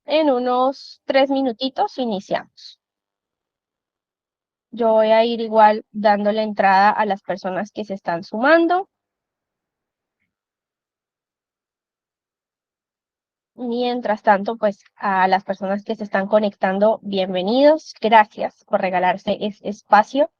En unos 3 minutitos iniciamos. Yo voy a ir igual dando la entrada a las personas que se están sumando. Mientras tanto, pues a las personas que se están conectando, bienvenidos. Gracias por regalarse ese espacio.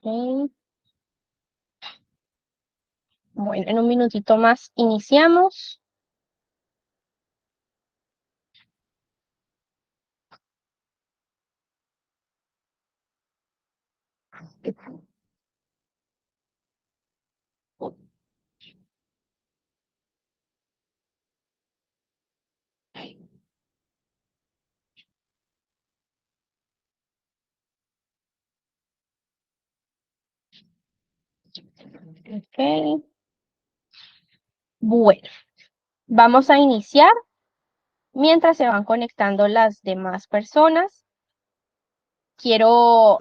Ok. Bueno, en un minutito más iniciamos. Ok. Bueno, vamos a iniciar mientras se van conectando las demás personas. Quiero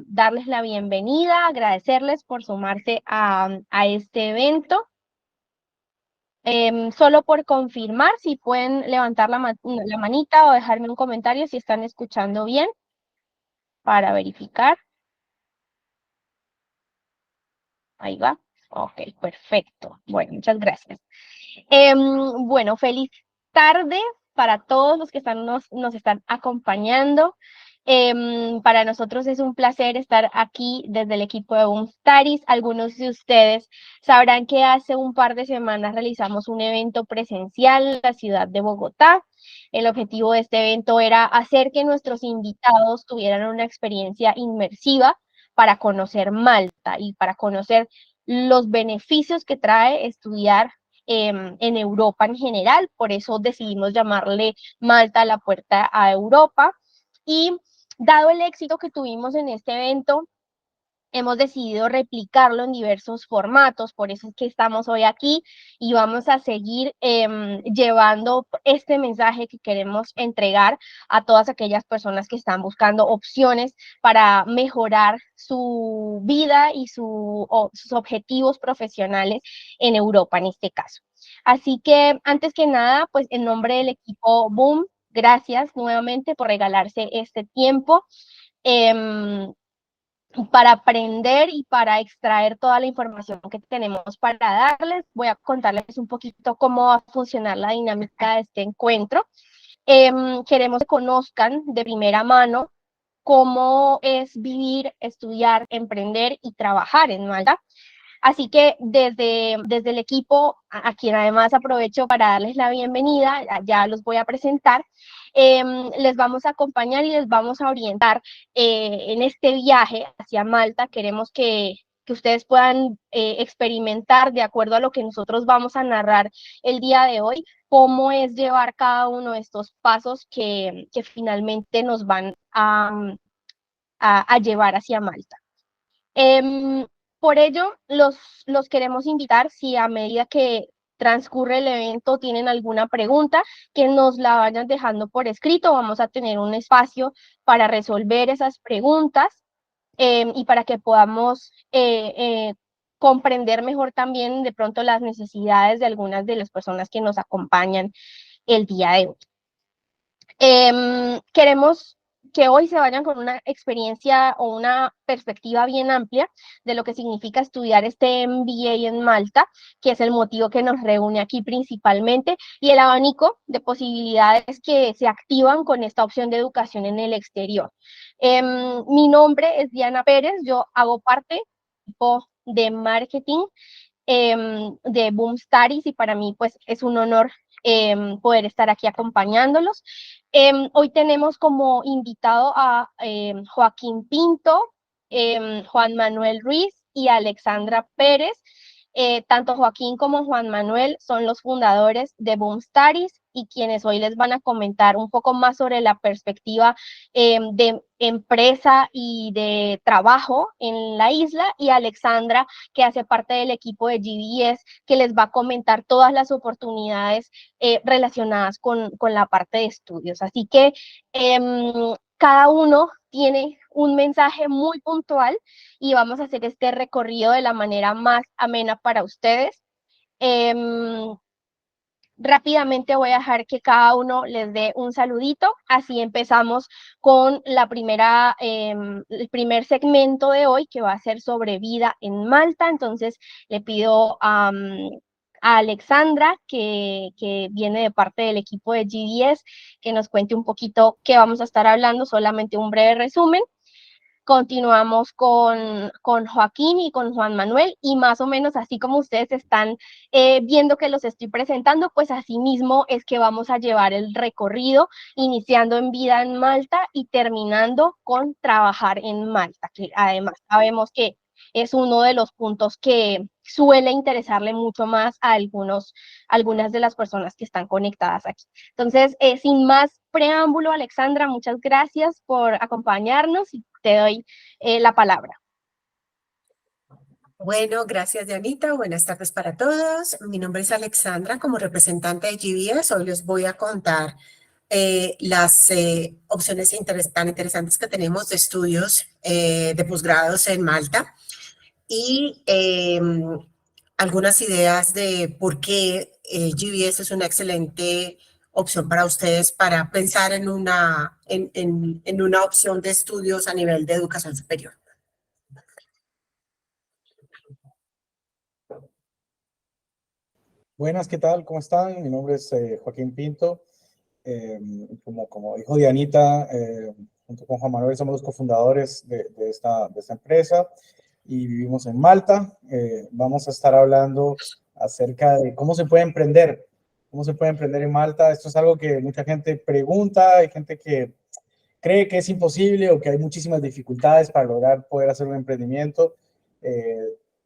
darles la bienvenida, agradecerles por sumarse a este evento. Solo por confirmar, si pueden levantar la manita o dejarme un comentario si están escuchando bien para verificar. Ahí va. Ok, perfecto. Bueno, muchas gracias. Bueno, feliz tarde para todos los que nos están acompañando. Para nosotros es un placer estar aquí desde el equipo de Studies. Algunos de ustedes sabrán que hace un par de semanas realizamos un evento presencial en la ciudad de Bogotá. El objetivo de este evento era hacer que nuestros invitados tuvieran una experiencia inmersiva para conocer Malta y para conocer los beneficios que trae estudiar en Europa en general. Por eso decidimos llamarle Malta la puerta a Europa. Y dado el éxito que tuvimos en este evento, hemos decidido replicarlo en diversos formatos, por eso es que estamos hoy aquí y vamos a seguir llevando este mensaje que queremos entregar a todas aquellas personas que están buscando opciones para mejorar su vida y sus objetivos profesionales en Europa en este caso. Así que antes que nada, pues en nombre del equipo Boom, gracias nuevamente por regalarse este tiempo. Eh, para aprender y para extraer toda la información que tenemos para darles. Voy a contarles un poquito cómo va a funcionar la dinámica de este encuentro. Queremos que conozcan de primera mano cómo es vivir, estudiar, emprender y trabajar en Malta. Así que desde el equipo, a quien además aprovecho para darles la bienvenida, ya los voy a presentar, les vamos a acompañar y les vamos a orientar en este viaje hacia Malta. Queremos que ustedes puedan experimentar de acuerdo a lo que nosotros vamos a narrar el día de hoy, cómo es llevar cada uno de estos pasos que finalmente nos van a llevar hacia Malta. Em, por ello, los queremos invitar, si a medida que transcurre el evento tienen alguna pregunta, que nos la vayan dejando por escrito. Vamos a tener un espacio para resolver esas preguntas y para que podamos comprender mejor también de pronto las necesidades de algunas de las personas que nos acompañan el día de hoy. Queremos que hoy se vayan con una experiencia o una perspectiva bien amplia de lo que significa estudiar este MBA en Malta, que es el motivo que nos reúne aquí principalmente, y el abanico de posibilidades que se activan con esta opción de educación en el exterior. Mi nombre es Diana Pérez, yo hago parte del equipo de marketing de Boom Studies y para mí pues es un honor poder estar aquí acompañándolos. Hoy tenemos como invitado a Joaquín Pinto, Juan Manuel Ruiz y Alexandra Pérez. Tanto Joaquín como Juan Manuel son los fundadores de Boom Studies y quienes hoy les van a comentar un poco más sobre la perspectiva de empresa y de trabajo en la isla, y Alexandra, que hace parte del equipo de GBS, que les va a comentar todas las oportunidades relacionadas con la parte de estudios. Así que cada uno tiene un mensaje muy puntual y vamos a hacer este recorrido de la manera más amena para ustedes. Rápidamente voy a dejar que cada uno les dé un saludito, así empezamos con la el primer segmento de hoy, que va a ser sobre vida en Malta. Entonces le pido a Alexandra, que viene de parte del equipo de GDS, que nos cuente un poquito qué vamos a estar hablando, solamente un breve resumen. Continuamos con Joaquín y con Juan Manuel, y más o menos así como ustedes están viendo que los estoy presentando, pues así mismo es que vamos a llevar el recorrido, iniciando en vida en Malta y terminando con trabajar en Malta, que además sabemos que es uno de los puntos que suele interesarle mucho más a algunas de las personas que están conectadas aquí. Entonces, sin más preámbulo, Alexandra, muchas gracias por acompañarnos y te doy la palabra. Bueno, gracias, Dianita. Buenas tardes para todos. Mi nombre es Alexandra, como representante de GBS. Hoy les voy a contar las opciones tan interesantes que tenemos de estudios de posgrados en Malta y algunas ideas de por qué GBS es una excelente opción para ustedes para pensar en en una opción de estudios a nivel de educación superior. Buenas, ¿qué tal? ¿Cómo están? Mi nombre es Joaquín Pinto. Como dijo Dianita, junto con Juan Manuel somos los cofundadores de esta empresa y vivimos en Malta. Vamos a estar hablando acerca de cómo se puede emprender en Malta. Esto es algo que mucha gente pregunta, hay gente que cree que es imposible o que hay muchísimas dificultades para lograr poder hacer un emprendimiento.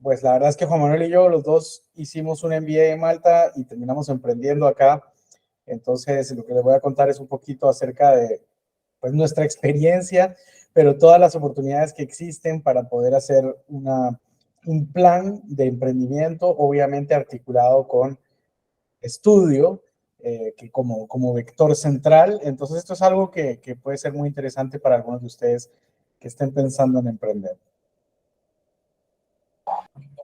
Pues la verdad es que Juan Manuel y yo, los dos, hicimos un MBA en Malta y terminamos emprendiendo acá. Entonces, lo que les voy a contar es un poquito acerca de pues, nuestra experiencia, pero todas las oportunidades que existen para poder hacer un plan de emprendimiento, obviamente articulado con estudio, que como vector central. Entonces, esto es algo que puede ser muy interesante para algunos de ustedes que estén pensando en emprender.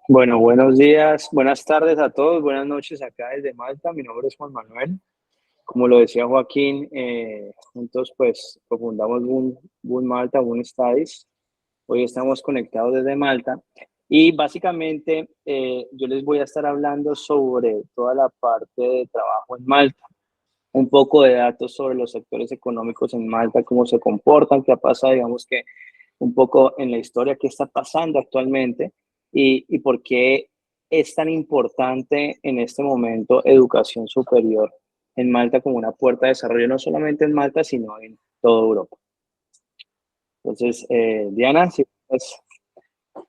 Bueno, buenos días, buenas tardes a todos, buenas noches acá desde Malta. Mi nombre es Juan Manuel. Como lo decía Joaquín, juntos pues cofundamos Boom Malta, Boom Studies. Hoy estamos conectados desde Malta y básicamente yo les voy a estar hablando sobre toda la parte de trabajo en Malta, un poco de datos sobre los sectores económicos en Malta, cómo se comportan, qué ha pasado, digamos que un poco en la historia, qué está pasando actualmente y por qué es tan importante en este momento educación superior en Malta como una puerta de desarrollo, no solamente en Malta, sino en toda Europa. Entonces, Diana, si pues,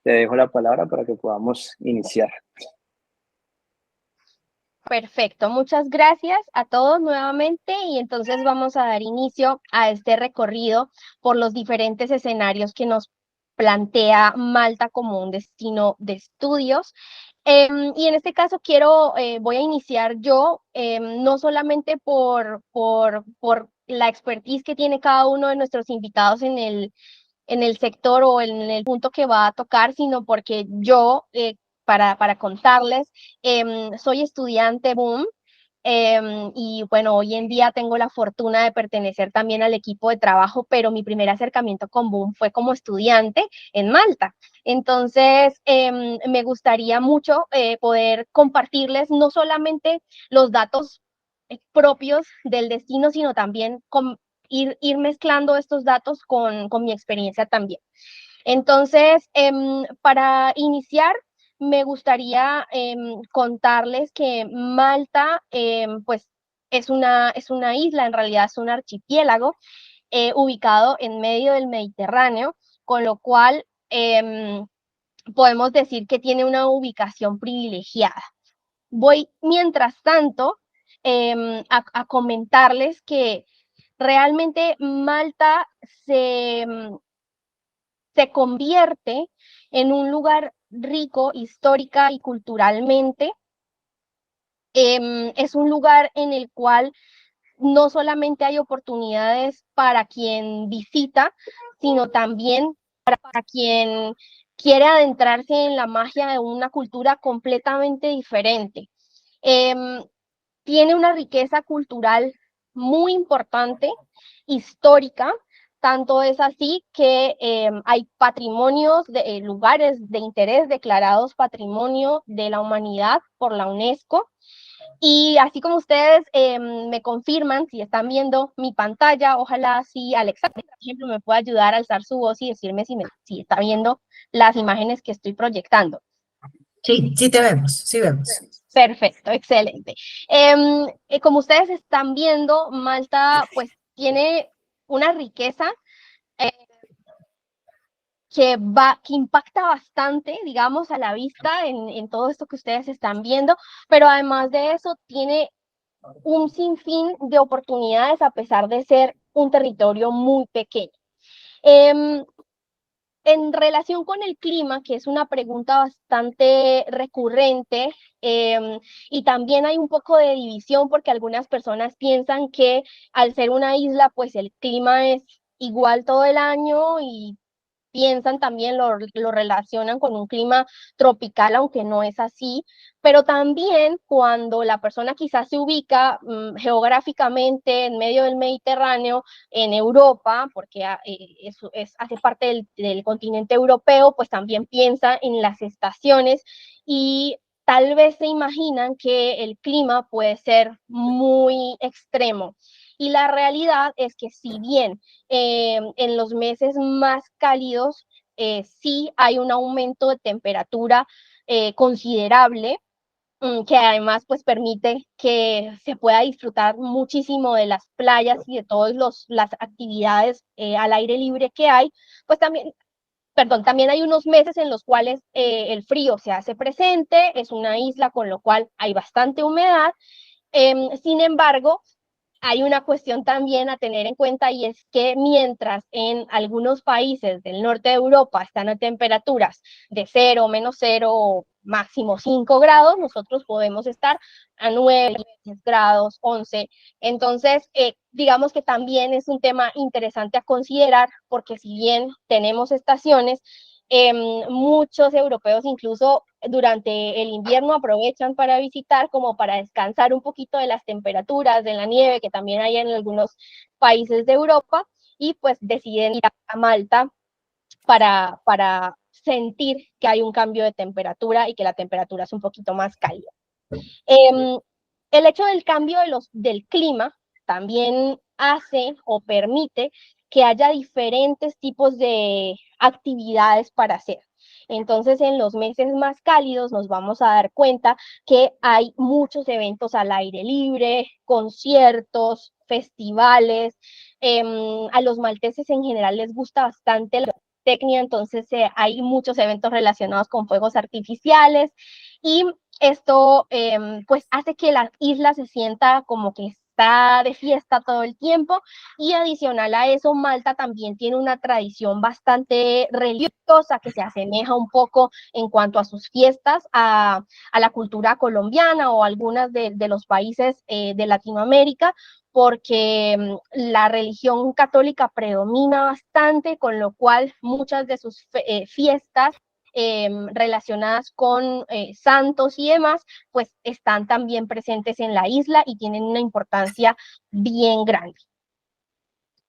te dejo la palabra para que podamos iniciar. Perfecto, muchas gracias a todos nuevamente y entonces vamos a dar inicio a este recorrido por los diferentes escenarios que nos plantea Malta como un destino de estudios. Y en este caso voy a iniciar yo, no solamente por la expertise que tiene cada uno de nuestros invitados en el sector o en el punto que va a tocar, sino porque yo, para contarles, soy estudiante Boom Y bueno, hoy en día tengo la fortuna de pertenecer también al equipo de trabajo, pero mi primer acercamiento con Boom fue como estudiante en Malta. Entonces, me gustaría mucho poder compartirles no solamente los datos propios del destino, sino también ir mezclando estos datos con mi experiencia también. Entonces, para iniciar, me gustaría contarles que Malta, pues, es una isla, en realidad es un archipiélago ubicado en medio del Mediterráneo, con lo cual podemos decir que tiene una ubicación privilegiada. Voy, mientras tanto, a comentarles que realmente Malta se convierte en un lugar rico histórica y culturalmente. Es un lugar en el cual no solamente hay oportunidades para quien visita, sino también para quien quiere adentrarse en la magia de una cultura completamente diferente. Tiene una riqueza cultural muy importante, histórica, tanto es así que hay patrimonios, lugares de interés declarados Patrimonio de la Humanidad por la UNESCO. Y así como ustedes me confirman, si están viendo mi pantalla, ojalá si Alexa, por ejemplo, me pueda ayudar a alzar su voz y decirme si está viendo las imágenes que estoy proyectando. Sí, sí te vemos, sí vemos. Perfecto, excelente. Como ustedes están viendo, Malta pues tiene una riqueza eh, que impacta bastante, digamos, a la vista en todo esto que ustedes están viendo, pero además de eso tiene un sinfín de oportunidades a pesar de ser un territorio muy pequeño. En relación con el clima, que es una pregunta bastante recurrente, y también hay un poco de división porque algunas personas piensan que al ser una isla, pues el clima es igual todo el año y piensan también, lo relacionan con un clima tropical, aunque no es así, pero también cuando la persona quizás se ubica geográficamente en medio del Mediterráneo, en Europa, porque hace parte del continente europeo, pues también piensa en las estaciones y tal vez se imaginan que el clima puede ser muy extremo. Y la realidad es que si bien en los meses más cálidos sí hay un aumento de temperatura considerable, que además pues permite que se pueda disfrutar muchísimo de las playas y de todas las actividades al aire libre que hay, pues también, perdón, también hay unos meses en los cuales el frío se hace presente, es una isla con lo cual hay bastante humedad. Sin embargo, hay una cuestión también a tener en cuenta y es que mientras en algunos países del norte de Europa están a temperaturas de 0, menos 0, máximo 5 grados, nosotros podemos estar a 9, 10 grados, 11. Entonces, digamos que también es un tema interesante a considerar porque si bien tenemos estaciones, muchos europeos incluso durante el invierno aprovechan para visitar como para descansar un poquito de las temperaturas, de la nieve que también hay en algunos países de Europa y pues deciden ir a Malta para sentir que hay un cambio de temperatura y que la temperatura es un poquito más cálida. El hecho del cambio del clima también hace o permite que haya diferentes tipos de actividades para hacer. Entonces, en los meses más cálidos nos vamos a dar cuenta que hay muchos eventos al aire libre, conciertos, festivales. A los malteses en general les gusta bastante la técnica, entonces hay muchos eventos relacionados con fuegos artificiales y esto pues hace que la isla se sienta como que está de fiesta todo el tiempo y adicional a eso Malta también tiene una tradición bastante religiosa que se asemeja un poco en cuanto a sus fiestas a la cultura colombiana o algunas de los países de Latinoamérica porque la religión católica predomina bastante, con lo cual muchas de sus fiestas relacionadas con santos y demás, pues están también presentes en la isla y tienen una importancia bien grande.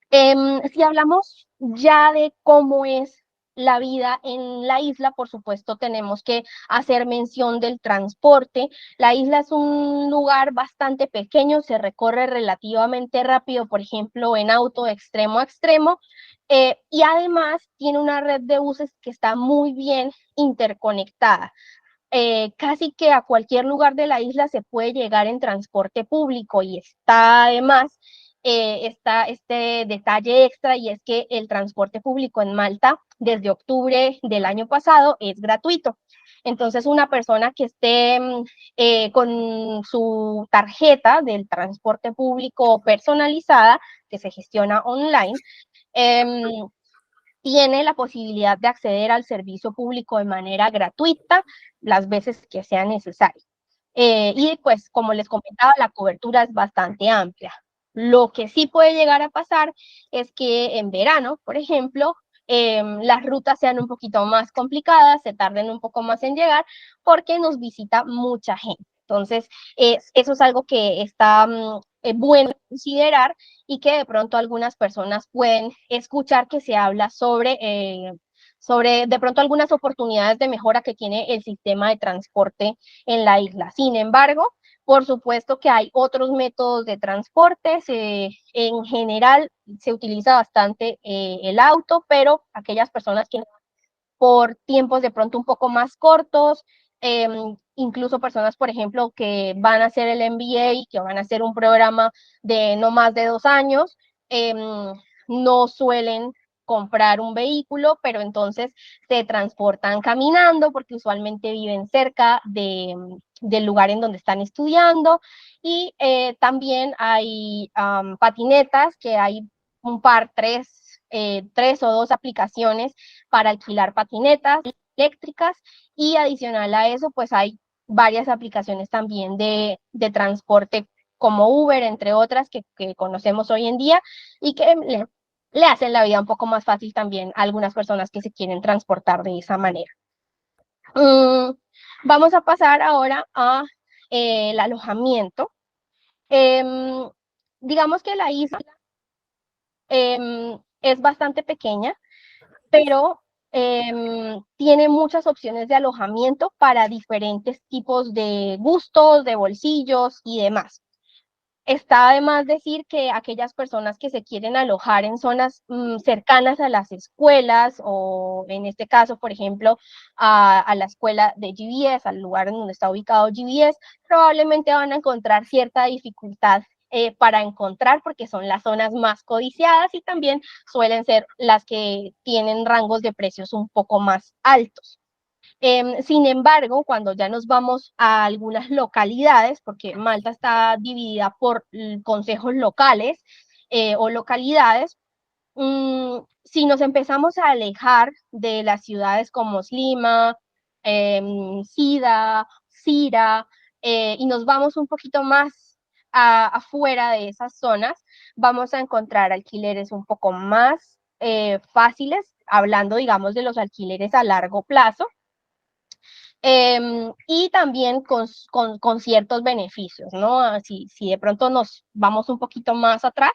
Si hablamos ya de cómo es la vida en la isla, por supuesto tenemos que hacer mención del transporte. La isla es un lugar bastante pequeño, se recorre relativamente rápido, por ejemplo, en auto de extremo a extremo, y además tiene una red de buses que está muy bien interconectada. Casi que a cualquier lugar de la isla se puede llegar en transporte público y está además está este detalle extra, y es que el transporte público en Malta desde octubre del año pasado es gratuito. Entonces una persona que esté con su tarjeta del transporte público personalizada, que se gestiona online, tiene la posibilidad de acceder al servicio público de manera gratuita las veces que sea necesario. Y pues, como les comentaba, la cobertura es bastante amplia. Lo que sí puede llegar a pasar es que en verano, por ejemplo, las rutas sean un poquito más complicadas, se tarden un poco más en llegar, porque nos visita mucha gente. Entonces, eso es algo que está bueno considerar, y que de pronto algunas personas pueden escuchar que se habla sobre de pronto algunas oportunidades de mejora que tiene el sistema de transporte en la isla. Sin embargo, por supuesto que hay otros métodos de transporte. En general se utiliza bastante el auto, pero aquellas personas que por tiempos de pronto un poco más cortos, incluso personas, por ejemplo, que van a hacer el MBA, que van a hacer un programa de no más de 2 años, no suelen comprar un vehículo, pero entonces se transportan caminando porque usualmente viven cerca del lugar en donde están estudiando. Y también hay patinetas, que hay un par, tres o dos aplicaciones para alquilar patinetas eléctricas, y adicional a eso, pues hay varias aplicaciones también de transporte como Uber, entre otras, que conocemos hoy en día, y que le hacen la vida un poco más fácil también a algunas personas que se quieren transportar de esa manera. Vamos a pasar ahora a el alojamiento. Digamos que la isla es bastante pequeña, pero tiene muchas opciones de alojamiento para diferentes tipos de gustos, de bolsillos y demás. Está además decir que aquellas personas que se quieren alojar en zonas cercanas a las escuelas, o en este caso, por ejemplo, a la escuela de GBS, al lugar en donde está ubicado GBS, probablemente van a encontrar cierta dificultad para encontrar, porque son las zonas más codiciadas y también suelen ser las que tienen rangos de precios un poco más altos. Sin embargo, cuando ya nos vamos a algunas localidades, porque Malta está dividida por consejos locales o localidades, si nos empezamos a alejar de las ciudades como Slima, Sida, Sira, y nos vamos un poquito más afuera de esas zonas, vamos a encontrar alquileres un poco más fáciles, hablando, digamos, de los alquileres a largo plazo. Y también con ciertos beneficios, ¿no? Si de pronto nos vamos un poquito más atrás,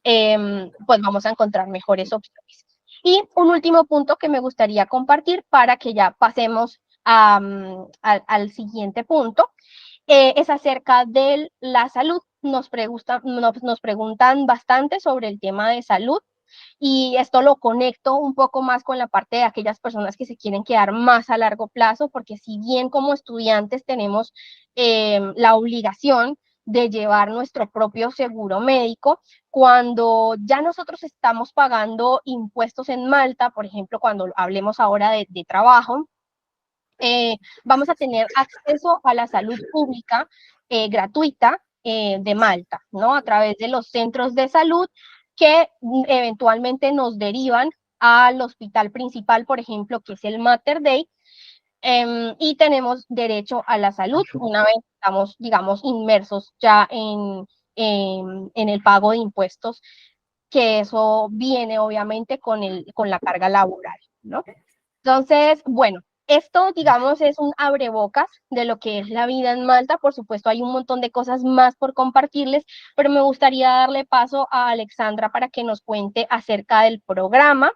pues vamos a encontrar mejores opciones. Y un último punto que me gustaría compartir para que ya pasemos al siguiente punto, es acerca de la salud. Nos preguntan bastante sobre el tema de salud, y esto lo conecto un poco más con la parte de aquellas personas que se quieren quedar más a largo plazo, porque si bien como estudiantes tenemos la obligación de llevar nuestro propio seguro médico, cuando ya nosotros estamos pagando impuestos en Malta, por ejemplo, cuando hablemos ahora de trabajo, vamos a tener acceso a la salud pública gratuita de Malta, ¿no? A través de los centros de salud que eventualmente nos derivan al hospital principal, por ejemplo, que es el Mater Dei, y tenemos derecho a la salud una vez estamos, digamos, inmersos ya en el pago de impuestos, que eso viene obviamente con la carga laboral, ¿no? Entonces, bueno, Esto, digamos, es un abrebocas de lo que es la vida en Malta. Por supuesto, hay un montón de cosas más por compartirles, pero me gustaría darle paso a Alexandra para que nos cuente acerca del programa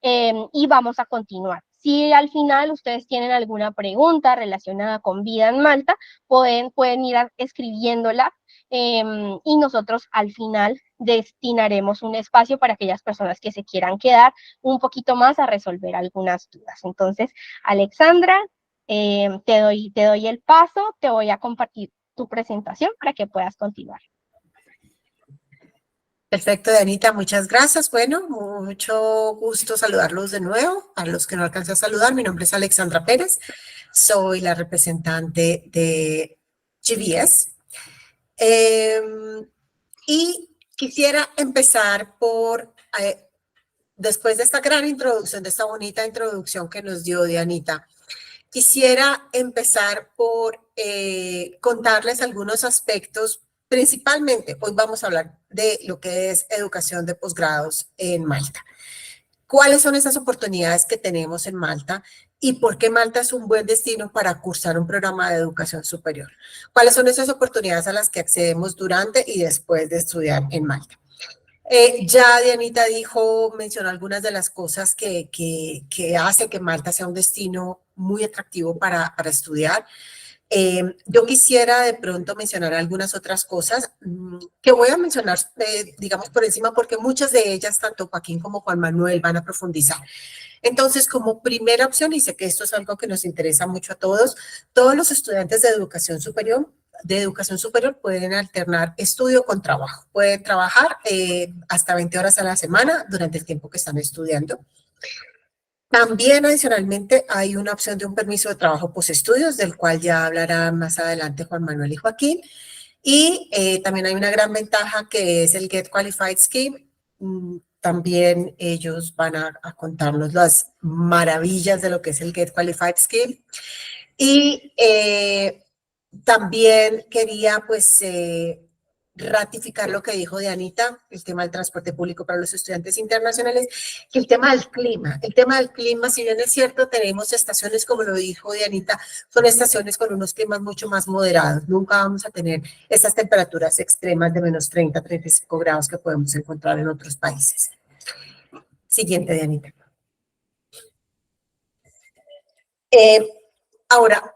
y vamos a continuar. Si al final ustedes tienen alguna pregunta relacionada con vida en Malta, pueden ir escribiéndola y nosotros al final destinaremos un espacio para aquellas personas que se quieran quedar un poquito más a resolver algunas dudas. Entonces, Alexandra, te doy el paso, te voy a compartir tu presentación para que puedas continuar. Perfecto, Dianita, muchas gracias. Bueno, mucho gusto saludarlos de nuevo. A los que no alcancé a saludar, mi nombre es Alexandra Pérez, soy la representante de GBS. Y quisiera empezar por, después de esta gran introducción, de esta bonita introducción que nos dio Dianita, quisiera empezar por contarles algunos aspectos. Principalmente, hoy vamos a hablar de lo que es educación de posgrados en Malta. ¿Cuáles son esas oportunidades que tenemos en Malta y por qué Malta es un buen destino para cursar un programa de educación superior? ¿Cuáles son esas oportunidades a las que accedemos durante y después de estudiar en Malta? Ya Dianita mencionó algunas de las cosas que hace que Malta sea un destino muy atractivo para estudiar. Yo quisiera de pronto mencionar algunas otras cosas que voy a mencionar, digamos, por encima, porque muchas de ellas, tanto Joaquín como Juan Manuel, van a profundizar. Entonces, como primera opción, y sé que esto es algo que nos interesa mucho a todos los estudiantes de educación superior pueden alternar estudio con trabajo. Pueden trabajar hasta 20 horas a la semana durante el tiempo que están estudiando. También adicionalmente hay una opción de un permiso de trabajo postestudios, del cual ya hablarán más adelante Juan Manuel y Joaquín. Y también hay una gran ventaja que es el Get Qualified Scheme. También ellos van a contarnos las maravillas de lo que es el Get Qualified Scheme. Y también quería pues ratificar lo que dijo Dianita, el tema del transporte público para los estudiantes internacionales, y el tema del clima, si bien es cierto, tenemos estaciones, como lo dijo Dianita, son estaciones con unos climas mucho más moderados, nunca vamos a tener esas temperaturas extremas de menos 30, 35 grados que podemos encontrar en otros países. Siguiente, Dianita. Ahora,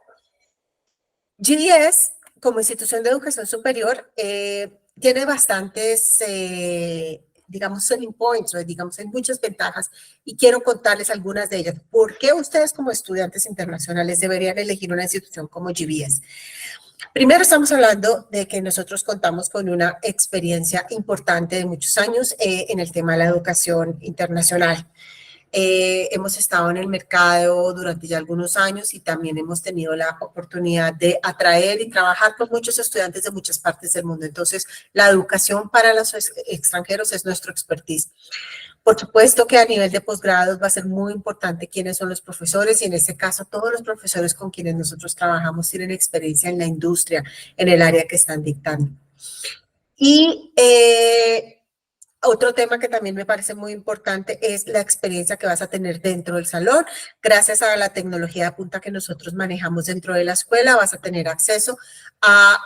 GBS, como institución de educación superior, tiene bastantes, digamos, selling points, o digamos, hay muchas ventajas, y quiero contarles algunas de ellas. ¿Por qué ustedes como estudiantes internacionales deberían elegir una institución como GBS? Primero, estamos hablando de que nosotros contamos con una experiencia importante de muchos años en el tema de la educación internacional. Hemos estado en el mercado durante ya algunos años y también hemos tenido la oportunidad de atraer y trabajar con muchos estudiantes de muchas partes del mundo. Entonces, la educación para los extranjeros es nuestro expertise. Por supuesto que a nivel de posgrados va a ser muy importante quiénes son los profesores, y en este caso todos los profesores con quienes nosotros trabajamos tienen experiencia en la industria, en el área que están dictando. Y otro tema que también me parece muy importante es la experiencia que vas a tener dentro del salón. Gracias a la tecnología de punta que nosotros manejamos dentro de la escuela, vas a tener acceso a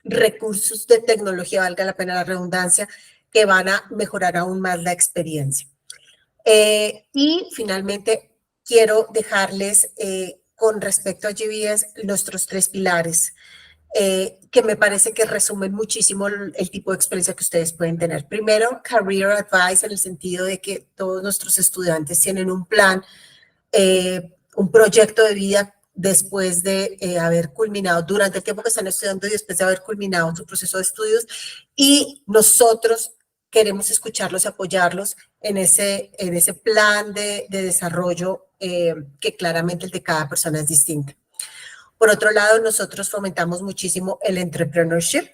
recursos de tecnología, valga la pena la redundancia, que van a mejorar aún más la experiencia. Y finalmente, quiero dejarles con respecto a GBS nuestros 3 pilares. Que me parece que resumen muchísimo el tipo de experiencia que ustedes pueden tener. Primero, Career Advice, en el sentido de que todos nuestros estudiantes tienen un plan, un proyecto de vida después de haber culminado, durante el tiempo que están estudiando y después de haber culminado su proceso de estudios, y nosotros queremos escucharlos y apoyarlos en ese plan de desarrollo que claramente el de cada persona es distinto. Por otro lado, nosotros fomentamos muchísimo el entrepreneurship.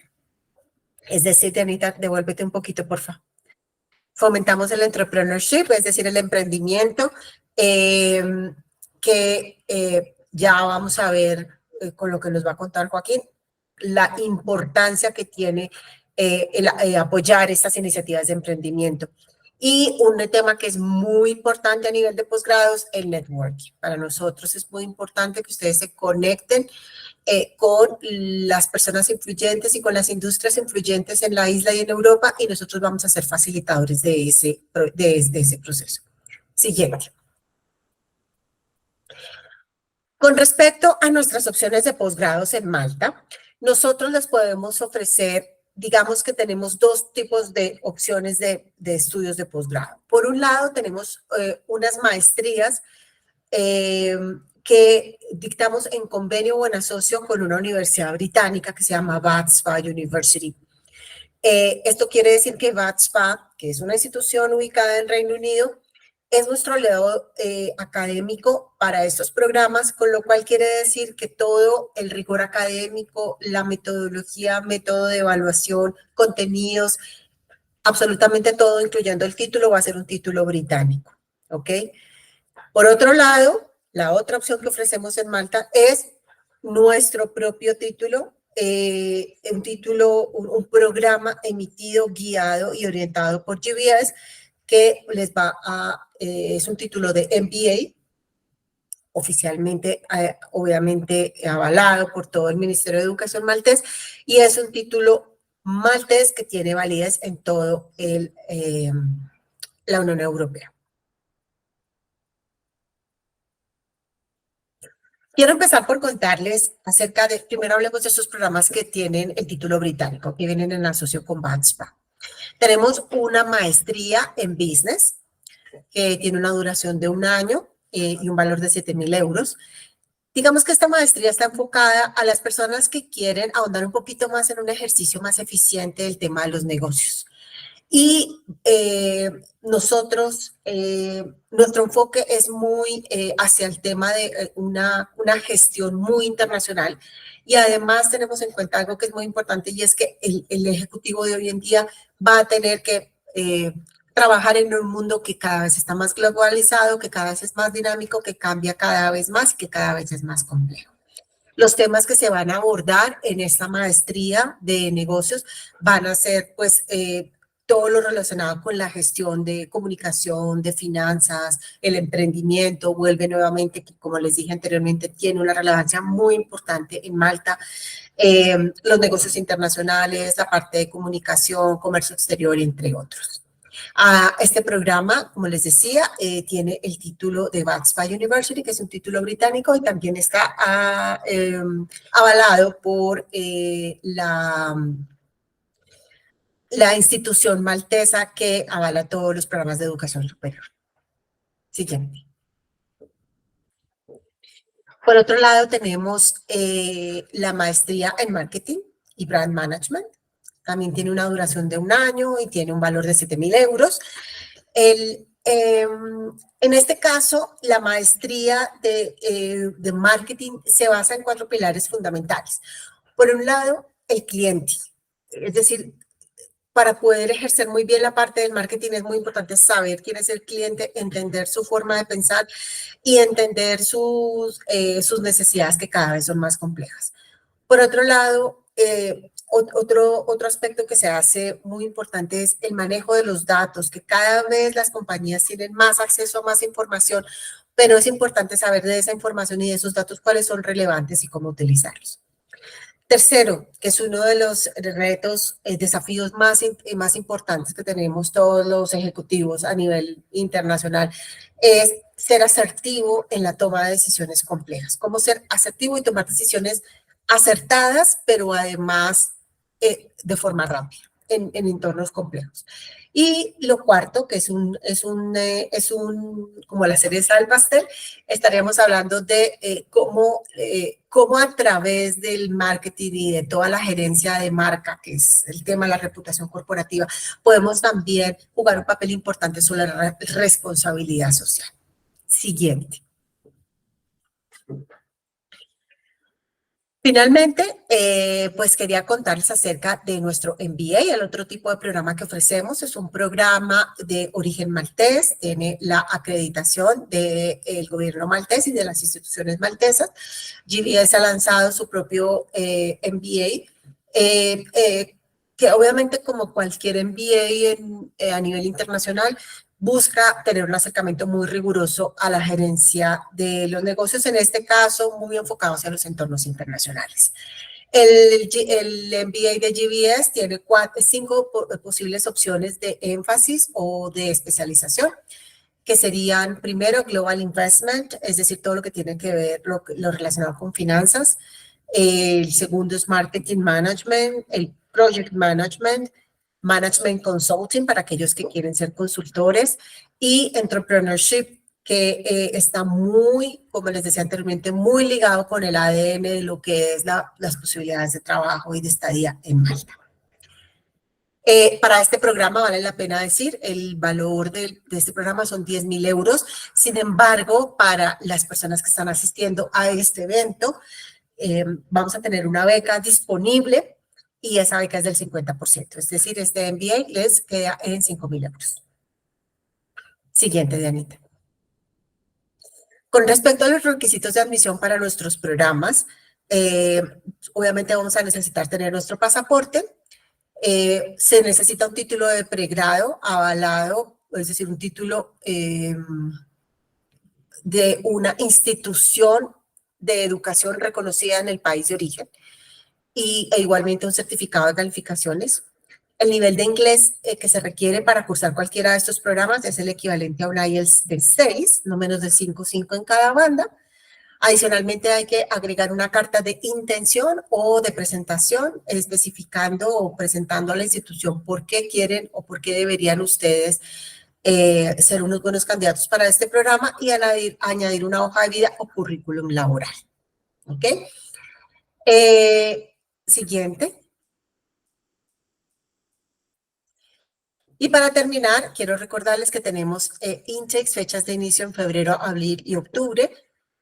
Es decir, Dianita, devuélvete un poquito, por favor. Fomentamos el entrepreneurship, es decir, el emprendimiento, que ya vamos a ver con lo que nos va a contar Joaquín, la importancia que tiene apoyar estas iniciativas de emprendimiento. Y un tema que es muy importante a nivel de posgrados, el networking. Para nosotros es muy importante que ustedes se conecten con las personas influyentes y con las industrias influyentes en la isla y en Europa, y nosotros vamos a ser facilitadores de ese proceso. Siguiente. Con respecto a nuestras opciones de posgrados en Malta, nosotros les podemos ofrecer, digamos que tenemos dos tipos de opciones de estudios de posgrado. Por un lado, tenemos unas maestrías que dictamos en convenio o en asocio con una universidad británica que se llama VATSPA University. Esto quiere decir que VATSPA, que es una institución ubicada en Reino Unido, es nuestro aliado académico para estos programas, con lo cual quiere decir que todo el rigor académico, la metodología, método de evaluación, contenidos, absolutamente todo, incluyendo el título, va a ser un título británico, ¿ok? Por otro lado, la otra opción que ofrecemos en Malta es nuestro propio título, un programa emitido, guiado y orientado por GBS, que les va a, es un título de MBA, oficialmente, obviamente, avalado por todo el Ministerio de Educación maltés, y es un título maltés que tiene validez en todo la Unión Europea. Quiero empezar por contarles acerca de, primero hablemos de esos programas que tienen el título británico, que vienen en asocio con VATSPA. Tenemos una maestría en Business, que tiene una duración de 1 año y un valor de 7.000 euros. Digamos que esta maestría está enfocada a las personas que quieren ahondar un poquito más en un ejercicio más eficiente del tema de los negocios. Y nuestro enfoque es muy hacia el tema de una gestión muy internacional. Y además tenemos en cuenta algo que es muy importante, y es que el ejecutivo de hoy en día va a tener que trabajar en un mundo que cada vez está más globalizado, que cada vez es más dinámico, que cambia cada vez más y que cada vez es más complejo. Los temas que se van a abordar en esta maestría de negocios van a ser, pues, todo lo relacionado con la gestión de comunicación, de finanzas, el emprendimiento, vuelve nuevamente, que como les dije anteriormente, tiene una relevancia muy importante en Malta, los negocios internacionales, la parte de comunicación, comercio exterior, entre otros. Este programa, como les decía, tiene el título de VATSPA University, que es un título británico, y también está avalado por la institución maltesa que avala todos los programas de educación superior. Siguiente. Por otro lado, tenemos la maestría en Marketing y Brand Management. También tiene una duración de 1 año y tiene un valor de 7.000 euros. En este caso, la maestría de marketing se basa en 4 pilares fundamentales. Por un lado, el cliente. Es decir, para poder ejercer muy bien la parte del marketing es muy importante saber quién es el cliente, entender su forma de pensar y entender sus necesidades, que cada vez son más complejas. Por otro lado, otro aspecto que se hace muy importante es el manejo de los datos, que cada vez las compañías tienen más acceso a más información, pero es importante saber de esa información y de esos datos cuáles son relevantes y cómo utilizarlos. Tercero, que es uno de los retos, desafíos más importantes que tenemos todos los ejecutivos a nivel internacional, es ser asertivo en la toma de decisiones complejas. Cómo ser asertivo y tomar decisiones acertadas, pero además de forma rápida, en entornos complejos. Y lo cuarto, que es como la cereza del pastel, estaríamos hablando de cómo a través del marketing y de toda la gerencia de marca, que es el tema de la reputación corporativa, podemos también jugar un papel importante sobre la responsabilidad social. Siguiente. Finalmente, pues quería contarles acerca de nuestro MBA. El otro tipo de programa que ofrecemos es un programa de origen maltés, tiene la acreditación del gobierno maltés y de las instituciones maltesas. GBS ha lanzado su propio MBA que obviamente como cualquier MBA a nivel internacional, busca tener un acercamiento muy riguroso a la gerencia de los negocios, en este caso muy enfocado hacia los entornos internacionales. El MBA de GBS tiene 5 posibles opciones de énfasis o de especialización, que serían primero Global Investment, es decir, todo lo que tiene que ver lo relacionado con finanzas. El segundo es Marketing Management, el Project Management, Management Consulting para aquellos que quieren ser consultores y Entrepreneurship, que está muy, como les decía anteriormente, muy ligado con el ADN de lo que es las posibilidades de trabajo y de estadía en Malta. Para este programa vale la pena decir, el valor de este programa son 10.000 euros. Sin embargo, para las personas que están asistiendo a este evento, vamos a tener una beca disponible y esa beca es del 50%. Es decir, este MBA les queda en 5.000 euros. Siguiente, Dianita. Con respecto a los requisitos de admisión para nuestros programas, obviamente vamos a necesitar tener nuestro pasaporte. Se necesita un título de pregrado avalado, es decir, un título de una institución de educación reconocida en el país de origen e igualmente un certificado de calificaciones. El nivel de inglés que se requiere para cursar cualquiera de estos programas es el equivalente a un IELTS de 6, no menos de 5.5 en cada banda. Adicionalmente hay que agregar una carta de intención o de presentación especificando o presentando a la institución por qué quieren o por qué deberían ustedes ser unos buenos candidatos para este programa y añadir una hoja de vida o currículum laboral. ¿Ok? Siguiente. Y para terminar, quiero recordarles que tenemos intakes, fechas de inicio en febrero, abril y octubre.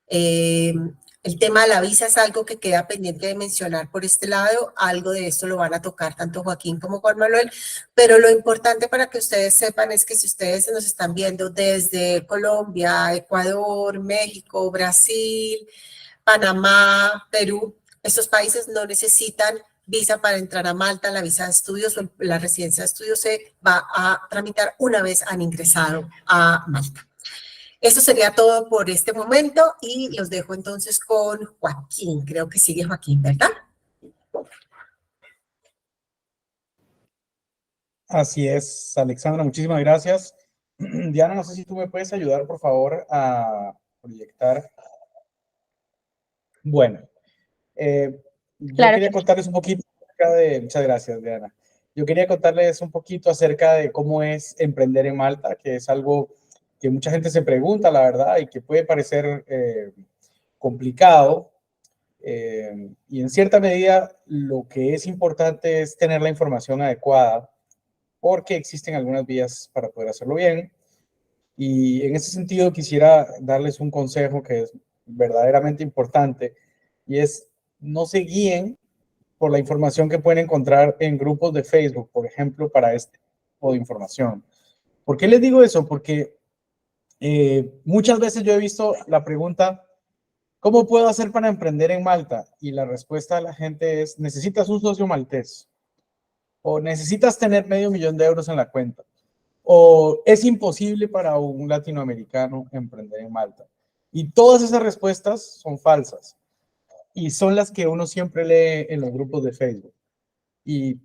El tema de la visa es algo que queda pendiente de mencionar por este lado. Algo de esto lo van a tocar tanto Joaquín como Juan Manuel, pero lo importante para que ustedes sepan es que si ustedes nos están viendo desde Colombia, Ecuador, México, Brasil, Panamá, Perú, estos países no necesitan visa para entrar a Malta. La visa de estudios o la residencia de estudios se va a tramitar una vez han ingresado a Malta. Esto sería todo por este momento y los dejo entonces con Joaquín. Creo que sigue Joaquín, ¿verdad? Así es, Alexandra, muchísimas gracias. Diana, no sé si tú me puedes ayudar, por favor, a proyectar. Bueno, yo Claro quería que sí. contarles un poquito acerca de, muchas gracias, Diana. Yo quería contarles un poquito acerca de cómo es emprender en Malta, que es algo que mucha gente se pregunta, la verdad, y que puede parecer complicado. Y en cierta medida, lo que es importante es tener la información adecuada, porque existen algunas vías para poder hacerlo bien. Y en ese sentido quisiera darles un consejo que es verdaderamente importante, y es no se guíen por la información que pueden encontrar en grupos de Facebook, por ejemplo, para este tipo de información. ¿Por qué les digo eso? Porque muchas veces yo he visto la pregunta, ¿cómo puedo hacer para emprender en Malta? Y la respuesta de la gente es, necesitas un socio maltés, o necesitas tener $500,000 en la cuenta, o es imposible para un latinoamericano emprender en Malta. Y todas esas respuestas son falsas y son las que uno siempre lee en los grupos de Facebook. Y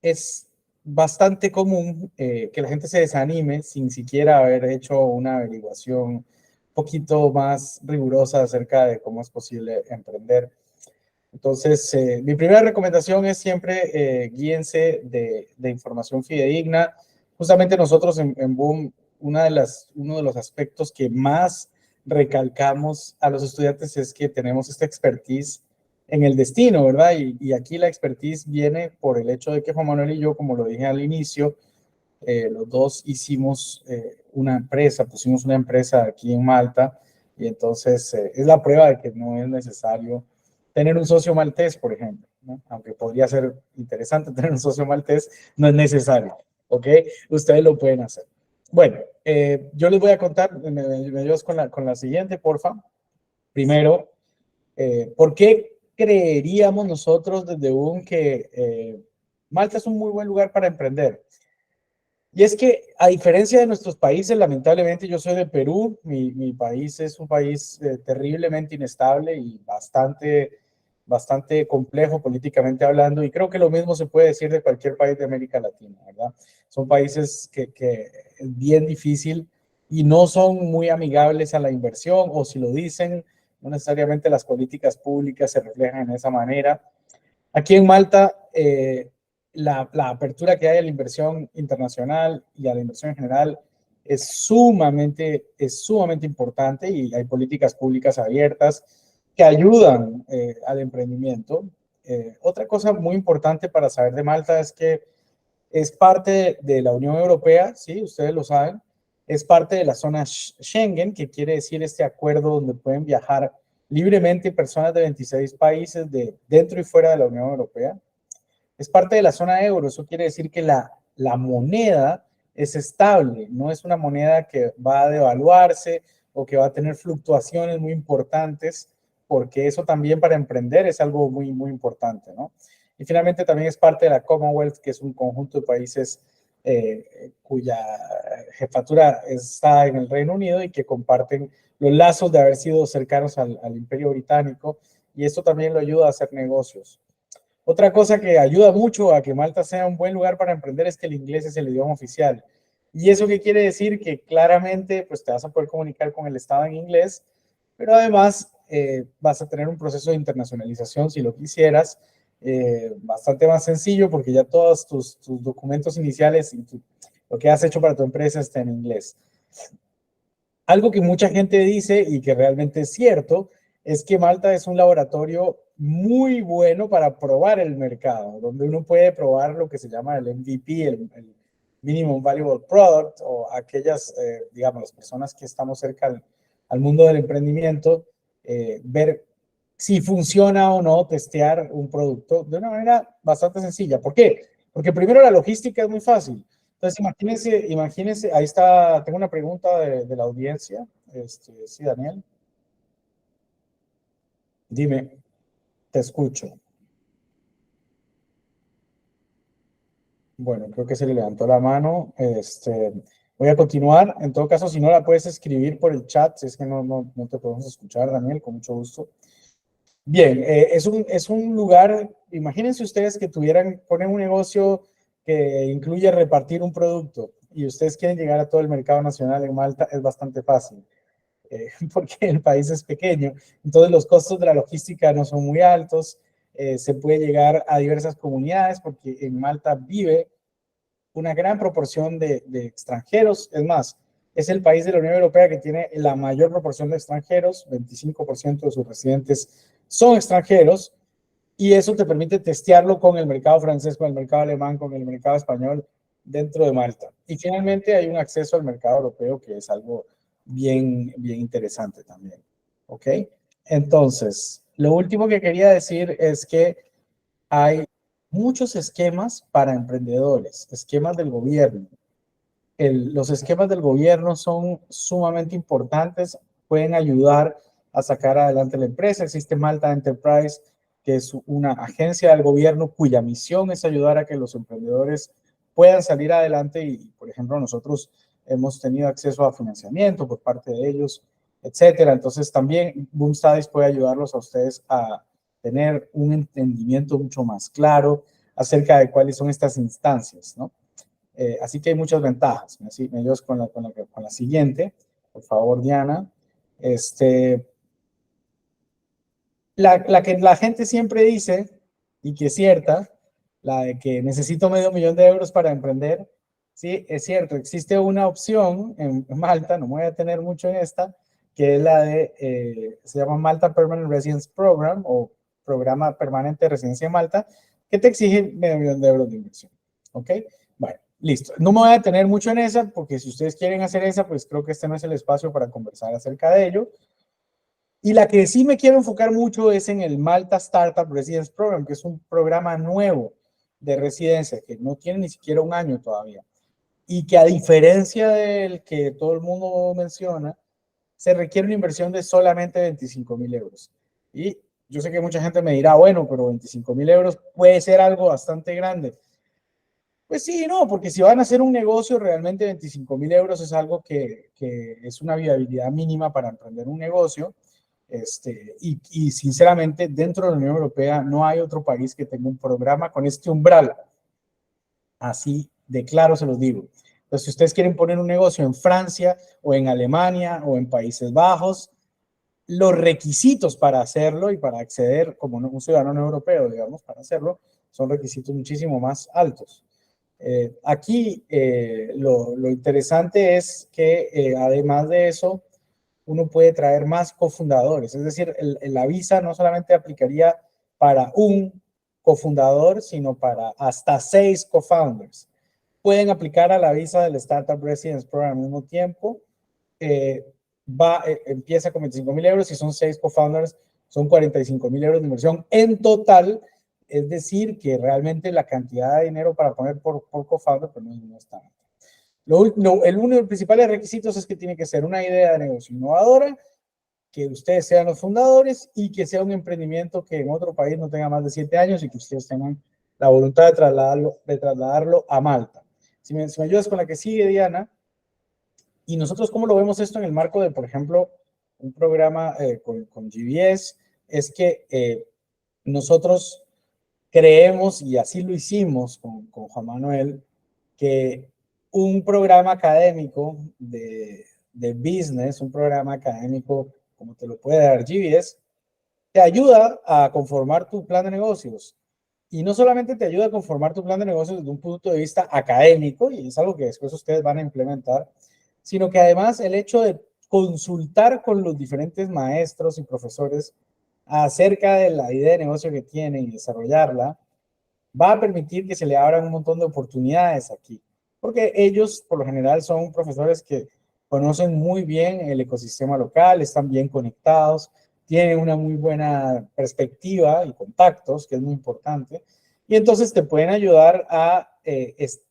es bastante común que la gente se desanime sin siquiera haber hecho una averiguación un poquito más rigurosa acerca de cómo es posible emprender. Entonces, mi primera recomendación es siempre guíense de información fidedigna. Justamente nosotros en Boom, uno de los aspectos que más recalcamos a los estudiantes es que tenemos esta expertise en el destino, ¿verdad? Y aquí la expertise viene por el hecho de que Juan Manuel y yo, como lo dije al inicio, los dos hicimos una empresa, pusimos una empresa aquí en Malta, y entonces es la prueba de que no es necesario tener un socio maltés, por ejemplo, ¿no? Aunque podría ser interesante tener un socio maltés, no es necesario, ¿ok? Ustedes lo pueden hacer. Bueno, yo les voy a contar, me ayudas con la siguiente, porfa. Primero, ¿por qué creeríamos nosotros desde UN que Malta es un muy buen lugar para emprender. Y es que, a diferencia de nuestros países, lamentablemente yo soy de Perú, mi país es un país terriblemente inestable y bastante complejo políticamente hablando, y creo que lo mismo se puede decir de cualquier país de América Latina, ¿verdad? Son países que es bien difícil y no son muy amigables a la inversión, o si lo dicen, no necesariamente las políticas públicas se reflejan en esa manera. Aquí en Malta, la apertura que hay a la inversión internacional y a la inversión en general es sumamente importante, y hay políticas públicas abiertas que ayudan al emprendimiento. Otra cosa muy importante para saber de Malta es que es parte de la Unión Europea, sí, ustedes lo saben, es parte de la zona Schengen, que quiere decir este acuerdo donde pueden viajar libremente personas de 26 países dentro y fuera de la Unión Europea. Es parte de la zona euro, eso quiere decir que la moneda es estable, no es una moneda que va a devaluarse o que va a tener fluctuaciones muy importantes, porque eso también para emprender es algo muy, muy importante, ¿no? Y finalmente también es parte de la Commonwealth, que es un conjunto de países cuya jefatura está en el Reino Unido y que comparten los lazos de haber sido cercanos al Imperio Británico, y esto también lo ayuda a hacer negocios. Otra cosa que ayuda mucho a que Malta sea un buen lugar para emprender es que el inglés es el idioma oficial. ¿Y eso qué quiere decir? Que claramente pues te vas a poder comunicar con el Estado en inglés, pero además vas a tener un proceso de internacionalización si lo quisieras, bastante más sencillo, porque ya todos tus documentos iniciales y lo que has hecho para tu empresa está en inglés. Algo que mucha gente dice y que realmente es cierto es que Malta es un laboratorio muy bueno para probar el mercado, donde uno puede probar lo que se llama el MVP, el Minimum Valuable Product, o aquellas, digamos, las personas que estamos cerca al mundo del emprendimiento, ver si funciona o no, testear un producto de una manera bastante sencilla. ¿Por qué? Porque primero la logística es muy fácil. Entonces, imagínense, ahí está, tengo una pregunta de la audiencia. Sí, Daniel. Dime, te escucho. Bueno, creo que se le levantó la mano. Voy a continuar. En todo caso, si no la puedes escribir por el chat, si es que no te podemos escuchar, Daniel, con mucho gusto. Bien, es un lugar, imagínense ustedes que ponen un negocio que incluye repartir un producto y ustedes quieren llegar a todo el mercado nacional en Malta, es bastante fácil, porque el país es pequeño, entonces los costos de la logística no son muy altos, se puede llegar a diversas comunidades porque en Malta vive una gran proporción de extranjeros. Es más, es el país de la Unión Europea que tiene la mayor proporción de extranjeros, 25% de sus residentes son extranjeros, y eso te permite testearlo con el mercado francés, con el mercado alemán, con el mercado español dentro de Malta. Y finalmente hay un acceso al mercado europeo que es algo bien, bien interesante también. ¿Ok? Entonces, lo último que quería decir es que hay muchos esquemas para emprendedores, esquemas del gobierno. Los esquemas del gobierno son sumamente importantes, pueden ayudar a sacar adelante la empresa. Existe Malta Enterprise, que es una agencia del gobierno cuya misión es ayudar a que los emprendedores puedan salir adelante, y, por ejemplo, nosotros hemos tenido acceso a financiamiento por parte de ellos, etcétera. Entonces, también Boom Studies puede ayudarlos a ustedes a tener un entendimiento mucho más claro acerca de cuáles son estas instancias, ¿no? Así que hay muchas ventajas. Me ayudas con la siguiente, por favor, Diana. La que la gente siempre dice, y que es cierta, la de que necesito $500,000 para emprender. Sí, es cierto, existe una opción en Malta, no me voy a tener mucho en esta, que es la se llama Malta Permanent Residence Program, o Programa Permanente de Residencia en Malta, que te exige $500,000 de inversión. ¿Ok? Bueno, listo. No me voy a detener mucho en esa, porque si ustedes quieren hacer esa, pues creo que este no es el espacio para conversar acerca de ello. Y la que sí me quiero enfocar mucho es en el Malta Startup Residence Program, que es un programa nuevo de residencia que no tiene ni siquiera un año todavía, y que, a diferencia del que todo el mundo menciona, se requiere una inversión de solamente €25,000. Y yo sé que mucha gente me dirá, bueno, pero €25,000 puede ser algo bastante grande. Pues sí, no, porque si van a hacer un negocio, realmente 25.000 euros es algo que es una viabilidad mínima para emprender un negocio. Y sinceramente, dentro de la Unión Europea no hay otro país que tenga un programa con este umbral. Así de claro se los digo. Entonces, si ustedes quieren poner un negocio en Francia o en Alemania o en Países Bajos, los requisitos para hacerlo y para acceder como un ciudadano europeo, digamos, para hacerlo, son requisitos muchísimo más altos. Aquí lo interesante es que además de eso, uno puede traer más cofundadores. Es decir, la visa no solamente aplicaría para un cofundador, sino para hasta 6 co-founders. Pueden aplicar a la visa del Startup Residence Program al mismo tiempo. Empieza con 25.000 euros y son 6 co-founders, son 45.000 euros de inversión en total. Es decir, que realmente la cantidad de dinero para poner por co-founder pues no está. Uno de los principales requisitos es que tiene que ser una idea de negocio innovadora, que ustedes sean los fundadores y que sea un emprendimiento que en otro país no tenga más de 7 años y que ustedes tengan la voluntad de trasladarlo a Malta. Si me ayudas con la que sigue, Diana. Y nosotros, ¿cómo lo vemos esto en el marco de, por ejemplo, un programa con GBS? Es que nosotros creemos, y así lo hicimos con Juan Manuel, que un programa académico de business, un programa académico como te lo puede dar GBS, te ayuda a conformar tu plan de negocios. Y no solamente te ayuda a conformar tu plan de negocios desde un punto de vista académico, y es algo que después ustedes van a implementar, sino que además el hecho de consultar con los diferentes maestros y profesores acerca de la idea de negocio que tienen y desarrollarla, va a permitir que se le abran un montón de oportunidades aquí. Porque ellos, por lo general, son profesores que conocen muy bien el ecosistema local, están bien conectados, tienen una muy buena perspectiva y contactos, que es muy importante, y entonces te pueden ayudar a,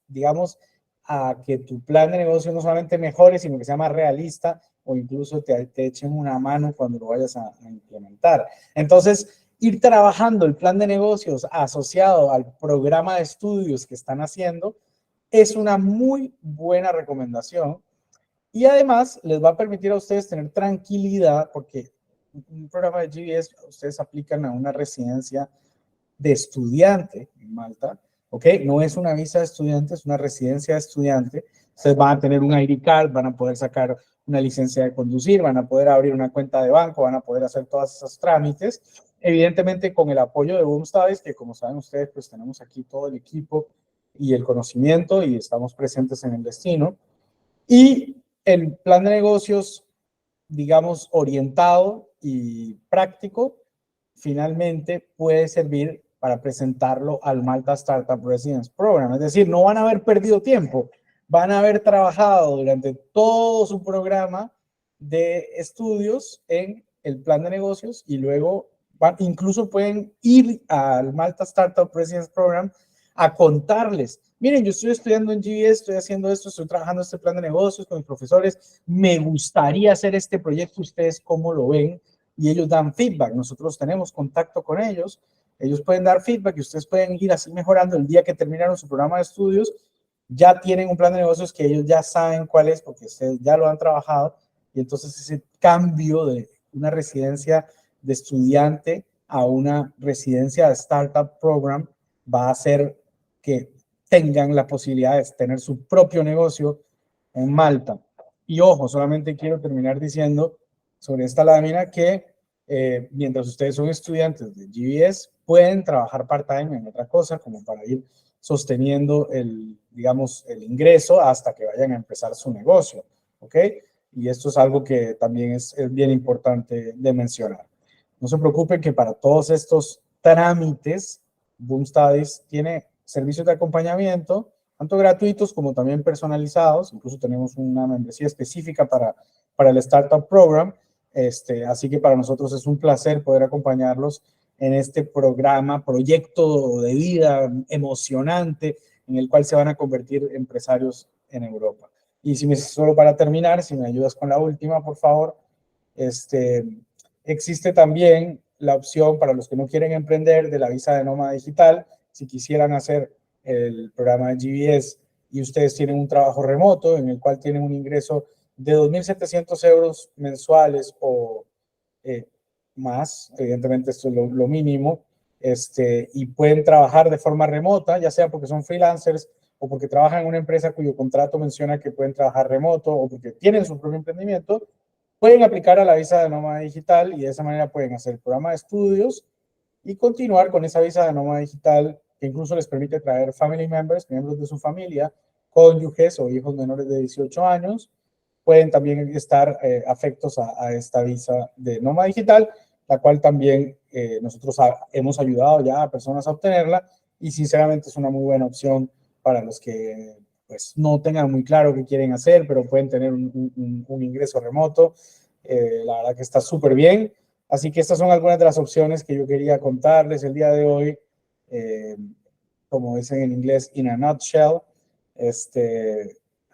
digamos, a que tu plan de negocio no solamente mejore, sino que sea más realista o incluso te echen una mano cuando lo vayas a implementar. Entonces, ir trabajando el plan de negocios asociado al programa de estudios que están haciendo es una muy buena recomendación y además les va a permitir a ustedes tener tranquilidad porque un programa de GBS ustedes aplican a una residencia de estudiante en Malta, ¿ok? No es una visa de estudiante, es una residencia de estudiante. Ustedes van a tener un ID card, van a poder sacar una licencia de conducir, van a poder abrir una cuenta de banco, van a poder hacer todos esos trámites. Evidentemente con el apoyo de Boom Studies, que como saben ustedes, pues tenemos aquí todo el equipo y el conocimiento y estamos presentes en el destino. Y el plan de negocios, digamos, orientado y práctico, finalmente puede servir para presentarlo al Malta Startup Residence Program. Es decir, no van a haber perdido tiempo, van a haber trabajado durante todo su programa de estudios en el plan de negocios y luego incluso pueden ir al Malta Startup Residence Program a contarles, miren, yo estoy estudiando en GBS, estoy haciendo esto, estoy trabajando este plan de negocios con mis profesores, me gustaría hacer este proyecto, ¿ustedes cómo lo ven? Y ellos dan feedback, nosotros tenemos contacto con ellos, ellos pueden dar feedback y ustedes pueden ir así mejorando el día que terminaron su programa de estudios, ya tienen un plan de negocios que ellos ya saben cuál es porque ustedes ya lo han trabajado y entonces ese cambio de una residencia de estudiante a una residencia de startup program va a hacer que tengan la posibilidad de tener su propio negocio en Malta. Y ojo, solamente quiero terminar diciendo sobre esta lámina que mientras ustedes son estudiantes de GBS, pueden trabajar part-time en otra cosa como para ir sosteniendo digamos, el ingreso hasta que vayan a empezar su negocio, ¿ok? Y esto es algo que también es bien importante de mencionar. No se preocupen que para todos estos trámites, Boom Studies tiene servicios de acompañamiento, tanto gratuitos como también personalizados. Incluso tenemos una membresía específica para el Startup Program. Así que para nosotros es un placer poder acompañarlos en este programa, proyecto de vida emocionante en el cual se van a convertir empresarios en Europa. Y solo para terminar, si me ayudas con la última, por favor, existe también la opción para los que no quieren emprender de la visa de nómada digital. Si quisieran hacer el programa de GBS y ustedes tienen un trabajo remoto en el cual tienen un ingreso de 2.700 euros mensuales o más, evidentemente esto es lo mínimo, y pueden trabajar de forma remota, ya sea porque son freelancers o porque trabajan en una empresa cuyo contrato menciona que pueden trabajar remoto o porque tienen su propio emprendimiento, pueden aplicar a la visa de nómada digital y de esa manera pueden hacer el programa de estudios y continuar con esa visa de nómada digital que incluso les permite traer family members, miembros de su familia, cónyuges o hijos menores de 18 años, pueden también estar afectos a esta visa de nómada digital, la cual también nosotros hemos ayudado ya a personas a obtenerla y sinceramente es una muy buena opción para los que pues no tengan muy claro qué quieren hacer, pero pueden tener un ingreso remoto. La verdad que está súper bien. Así que estas son algunas de las opciones que yo quería contarles el día de hoy. Como dicen en inglés, in a nutshell.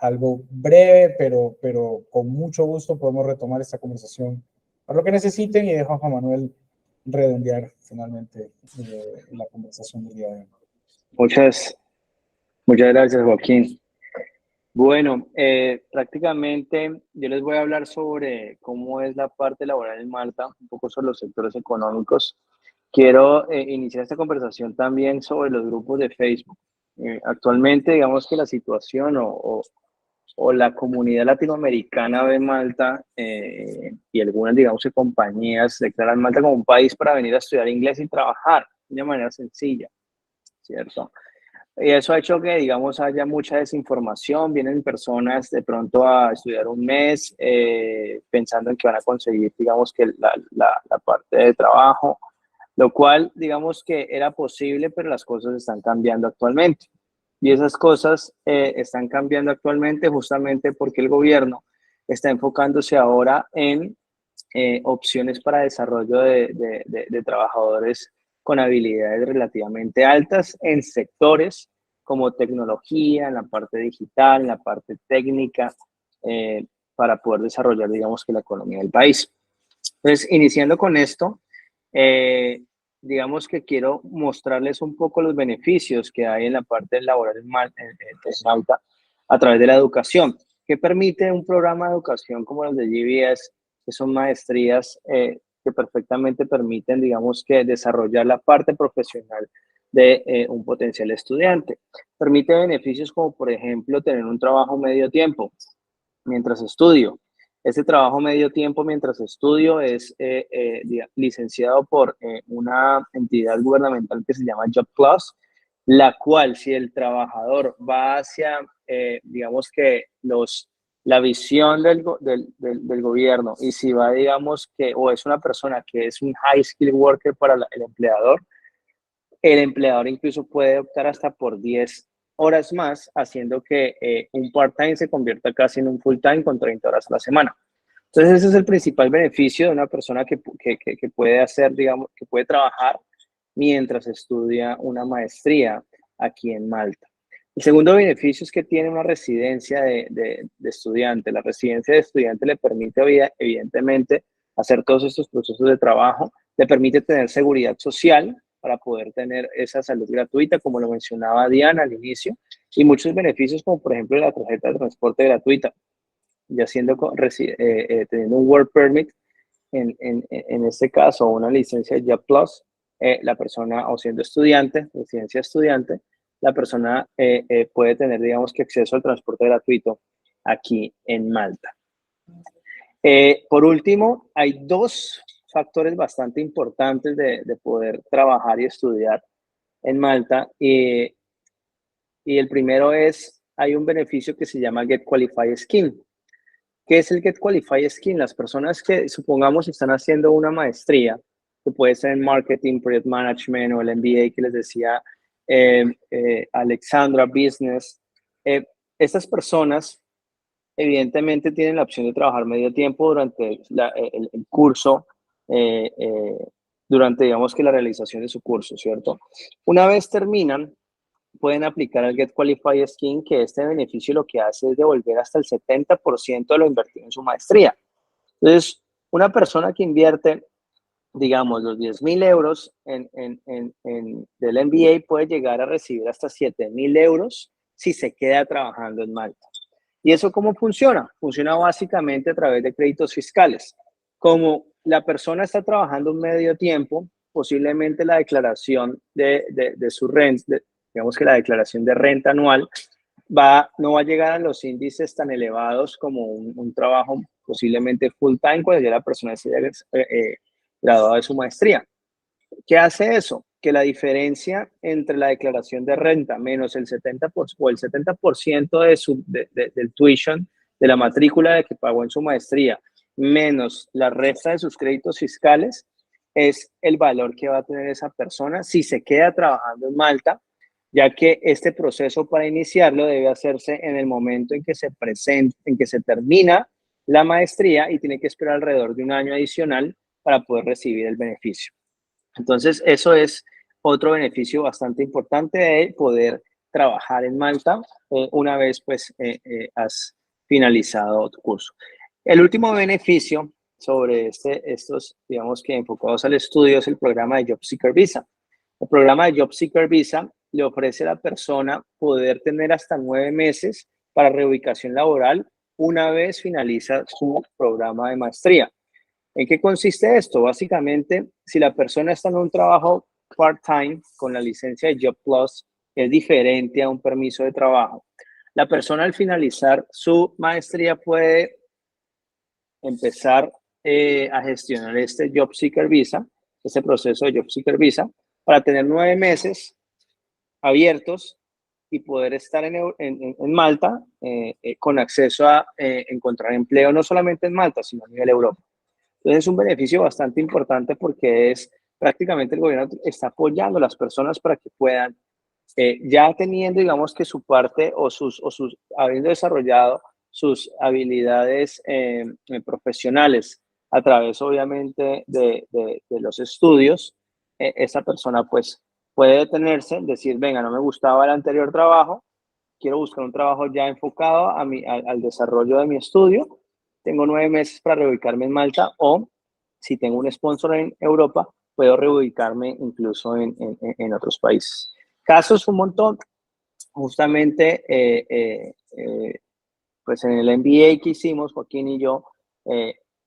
Algo breve, pero con mucho gusto podemos retomar esta conversación para lo que necesiten y dejo a Juan Manuel redondear finalmente la conversación del día de hoy. Muchas gracias, Joaquín. Bueno, prácticamente yo les voy a hablar sobre cómo es la parte laboral en Malta, un poco sobre los sectores económicos. Quiero iniciar esta conversación también sobre los grupos de Facebook. Actualmente, digamos que la situación o la comunidad latinoamericana de Malta y algunas, digamos que compañías declaran Malta como un país para venir a estudiar inglés y trabajar de manera sencilla, ¿cierto? Y eso ha hecho que, digamos, haya mucha desinformación. Vienen personas de pronto a estudiar un mes pensando en que van a conseguir, digamos, que la parte de trabajo, lo cual, digamos, que era posible, pero las cosas están cambiando actualmente. Y esas cosas están cambiando actualmente justamente porque el gobierno está enfocándose ahora en opciones para desarrollo de trabajadores con habilidades relativamente altas en sectores como tecnología, en la parte digital, en la parte técnica, para poder desarrollar, digamos, que la economía del país. Entonces, iniciando con esto, digamos que quiero mostrarles un poco los beneficios que hay en la parte laboral en Malta a través de la educación. ¿Qué permite un programa de educación como el de GBS? Que son maestrías que perfectamente permiten, digamos, que desarrollar la parte profesional de un potencial estudiante. Permite beneficios como, por ejemplo, tener un trabajo medio tiempo mientras estudio. Ese trabajo medio tiempo mientras estudio es licenciado por una entidad gubernamental que se llama Job Plus, la cual, si el trabajador va hacia, digamos que la visión del gobierno y si va, digamos que, o es una persona que es un high skill worker para el empleador incluso puede optar hasta por 10 horas más, haciendo que un part-time se convierta casi en un full-time con 30 horas a la semana. Entonces, ese es el principal beneficio de una persona que puede hacer, digamos, que puede trabajar mientras estudia una maestría aquí en Malta. El segundo beneficio es que tiene una residencia de estudiante. La residencia de estudiante le permite, evidentemente, hacer todos estos procesos de trabajo, le permite tener seguridad social para poder tener esa salud gratuita, como lo mencionaba Diana al inicio, y muchos beneficios, como por ejemplo la tarjeta de transporte gratuita, ya teniendo un work permit, en este caso, una licencia JOB Plus, la persona, o siendo estudiante, residencia estudiante, la persona puede tener, digamos, que acceso al transporte gratuito aquí en Malta. Por último, hay dos factores bastante importantes de poder trabajar y estudiar en Malta. Y el primero es, hay un beneficio que se llama Get Qualified Scheme. ¿Qué es el Get Qualified Scheme? Las personas que, supongamos, están haciendo una maestría, que puede ser en Marketing, Project Management o el MBA que les decía Alexandra, Business. Estas personas evidentemente tienen la opción de trabajar medio tiempo durante el curso, durante, digamos, que la realización de su curso, ¿cierto? Una vez terminan, pueden aplicar al Get Qualified Scheme, que este beneficio lo que hace es devolver hasta el 70% de lo invertido en su maestría. Entonces, una persona que invierte digamos, los 10.000 euros del MBA, puede llegar a recibir hasta 7.000 euros si se queda trabajando en Malta. ¿Y eso cómo funciona? Funciona básicamente a través de créditos fiscales. Como la persona está trabajando un medio tiempo, posiblemente la declaración de su renta, digamos que la declaración de renta anual, no va a llegar a los índices tan elevados como un trabajo posiblemente full time cuando ya la persona se haya graduado de su maestría. ¿Qué hace eso? Que la diferencia entre la declaración de renta menos el 70% o el 70% del tuition, de la matrícula de que pagó en su maestría, menos la resta de sus créditos fiscales, es el valor que va a tener esa persona si se queda trabajando en Malta, ya que este proceso para iniciarlo debe hacerse en el momento en que se termina la maestría y tiene que esperar alrededor de un año adicional para poder recibir el beneficio. Entonces, eso es otro beneficio bastante importante de poder trabajar en Malta una vez pues has finalizado tu curso. El último beneficio sobre estos, digamos que enfocados al estudio, es el programa de Job Seeker Visa. El programa de Job Seeker Visa le ofrece a la persona poder tener hasta 9 meses para reubicación laboral una vez finaliza su programa de maestría. ¿En qué consiste esto? Básicamente, si la persona está en un trabajo part-time con la licencia de Job Plus, es diferente a un permiso de trabajo. La persona al finalizar su maestría puede empezar a gestionar este Job Seeker Visa, este proceso de Job Seeker Visa, para tener 9 meses abiertos y poder estar en Malta con acceso a encontrar empleo no solamente en Malta, sino a nivel Europa. Entonces es un beneficio bastante importante porque prácticamente el gobierno está apoyando a las personas para que puedan, ya teniendo, digamos que su parte habiendo desarrollado sus habilidades profesionales a través, obviamente, de los estudios, esa persona pues puede detenerse, decir, venga, no me gustaba el anterior trabajo, quiero buscar un trabajo ya enfocado al desarrollo de mi estudio. Tengo 9 meses para reubicarme en Malta, o si tengo un sponsor en Europa, puedo reubicarme incluso en otros países. Casos un montón. Justamente, pues en el MBA que hicimos, Joaquín y yo,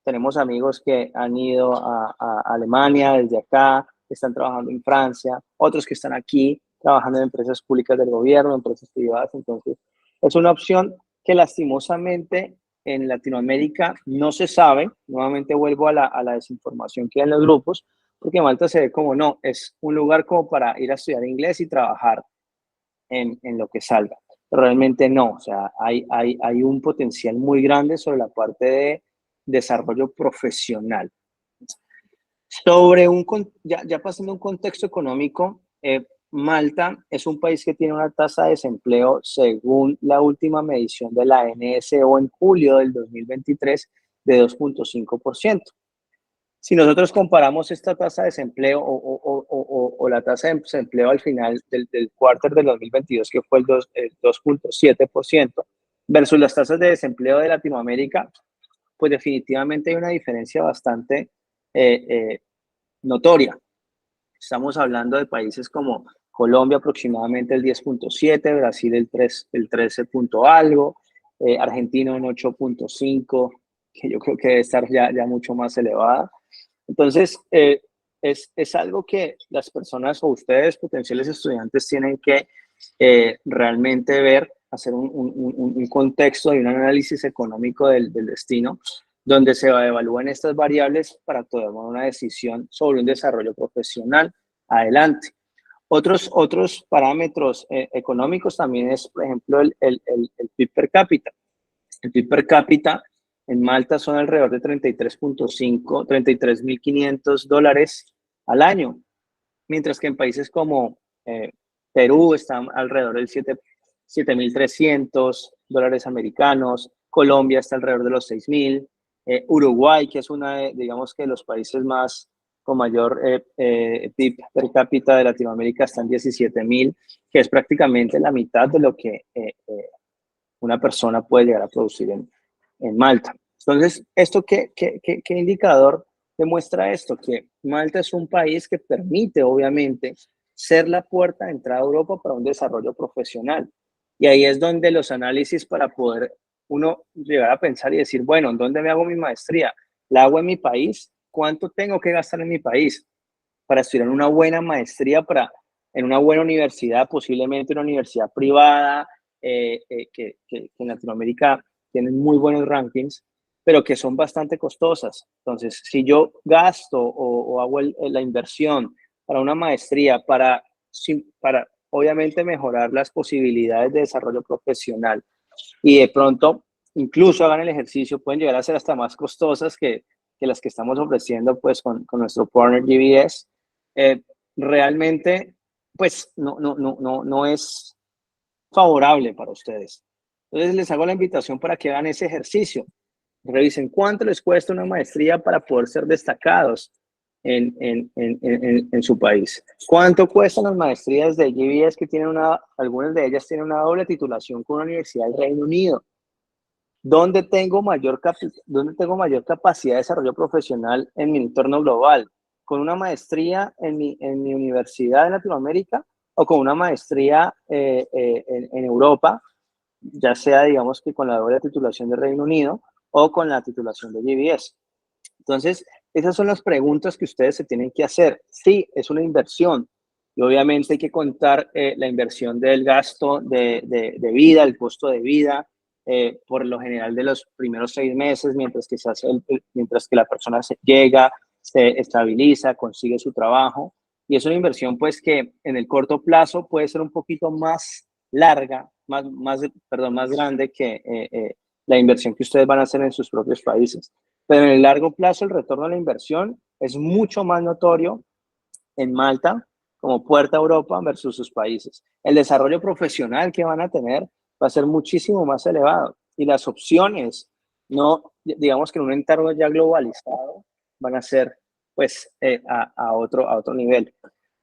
tenemos amigos que han ido a Alemania desde acá, están trabajando en Francia, otros que están aquí trabajando en empresas públicas del gobierno, empresas privadas. Entonces, es una opción que lastimosamente en Latinoamérica no se sabe. Nuevamente vuelvo a la desinformación que hay en los grupos, porque Malta se ve como no, es un lugar como para ir a estudiar inglés y trabajar en lo que salga. Pero realmente no, o sea, hay un potencial muy grande sobre la parte de desarrollo profesional. Ya pasando a un contexto económico, Malta es un país que tiene una tasa de desempleo, según la última medición de la NSO en julio del 2023, de 2.5%. Si nosotros comparamos esta tasa de desempleo o la tasa de desempleo al final del quarter del 2022, que fue el 2.7%, versus las tasas de desempleo de Latinoamérica, pues definitivamente hay una diferencia bastante notoria. Estamos hablando de países como Colombia aproximadamente el 10.7, Brasil el 13 punto algo, Argentina un 8.5, que yo creo que debe estar ya mucho más elevada. Entonces, es algo que las personas o ustedes, potenciales estudiantes, tienen que realmente ver, hacer un contexto y un análisis económico del destino, donde se evalúan estas variables para tomar una decisión sobre un desarrollo profesional adelante. Otros parámetros económicos también es, por ejemplo, el PIB per cápita. El PIB per cápita en Malta son alrededor de 33.500 dólares al año, mientras que en países como Perú están alrededor del 7.300 dólares americanos, Colombia está alrededor de los 6.000, Uruguay, que es digamos que los países más con mayor PIB per cápita de Latinoamérica, están 17.000, que es prácticamente la mitad de lo que una persona puede llegar a producir en Malta. Entonces, ¿esto qué indicador demuestra esto? Que Malta es un país que permite, obviamente, ser la puerta de entrada a Europa para un desarrollo profesional. Y ahí es donde los análisis para poder uno llegar a pensar y decir, bueno, ¿en dónde me hago mi maestría? ¿La hago en mi país? ¿Cuánto tengo que gastar en mi país para estudiar una buena maestría en una buena universidad, posiblemente una universidad privada, que en Latinoamérica tienen muy buenos rankings, pero que son bastante costosas? Entonces, si yo gasto o hago la inversión para una maestría, para obviamente mejorar las posibilidades de desarrollo profesional, y de pronto incluso hagan el ejercicio, pueden llegar a ser hasta más costosas que las que estamos ofreciendo pues con nuestro partner GBS, realmente pues no es favorable para ustedes. Entonces les hago la invitación para que hagan ese ejercicio. Revisen cuánto les cuesta una maestría para poder ser destacados en su país. ¿Cuánto cuestan las maestrías de GBS que tienen algunas de ellas tienen una doble titulación con una universidad del Reino Unido? ¿Dónde tengo mayor capacidad de desarrollo profesional en mi entorno global? ¿Con una maestría en mi universidad en Latinoamérica o con una maestría en Europa, ya sea, digamos, que con la doble titulación del Reino Unido o con la titulación de GBS? Entonces, esas son las preguntas que ustedes se tienen que hacer. Sí, es una inversión y obviamente hay que contar la inversión del gasto de vida, el costo de vida, por lo general de los primeros 6 meses, mientras que la persona llega, se estabiliza, consigue su trabajo. Y es una inversión pues que en el corto plazo puede ser un poquito más larga, más grande que la inversión que ustedes van a hacer en sus propios países. Pero en el largo plazo el retorno a la inversión es mucho más notorio en Malta como puerta a Europa versus sus países. El desarrollo profesional que van a tener va a ser muchísimo más elevado y las opciones, no, digamos que en un entorno ya globalizado, van a ser pues a otro nivel.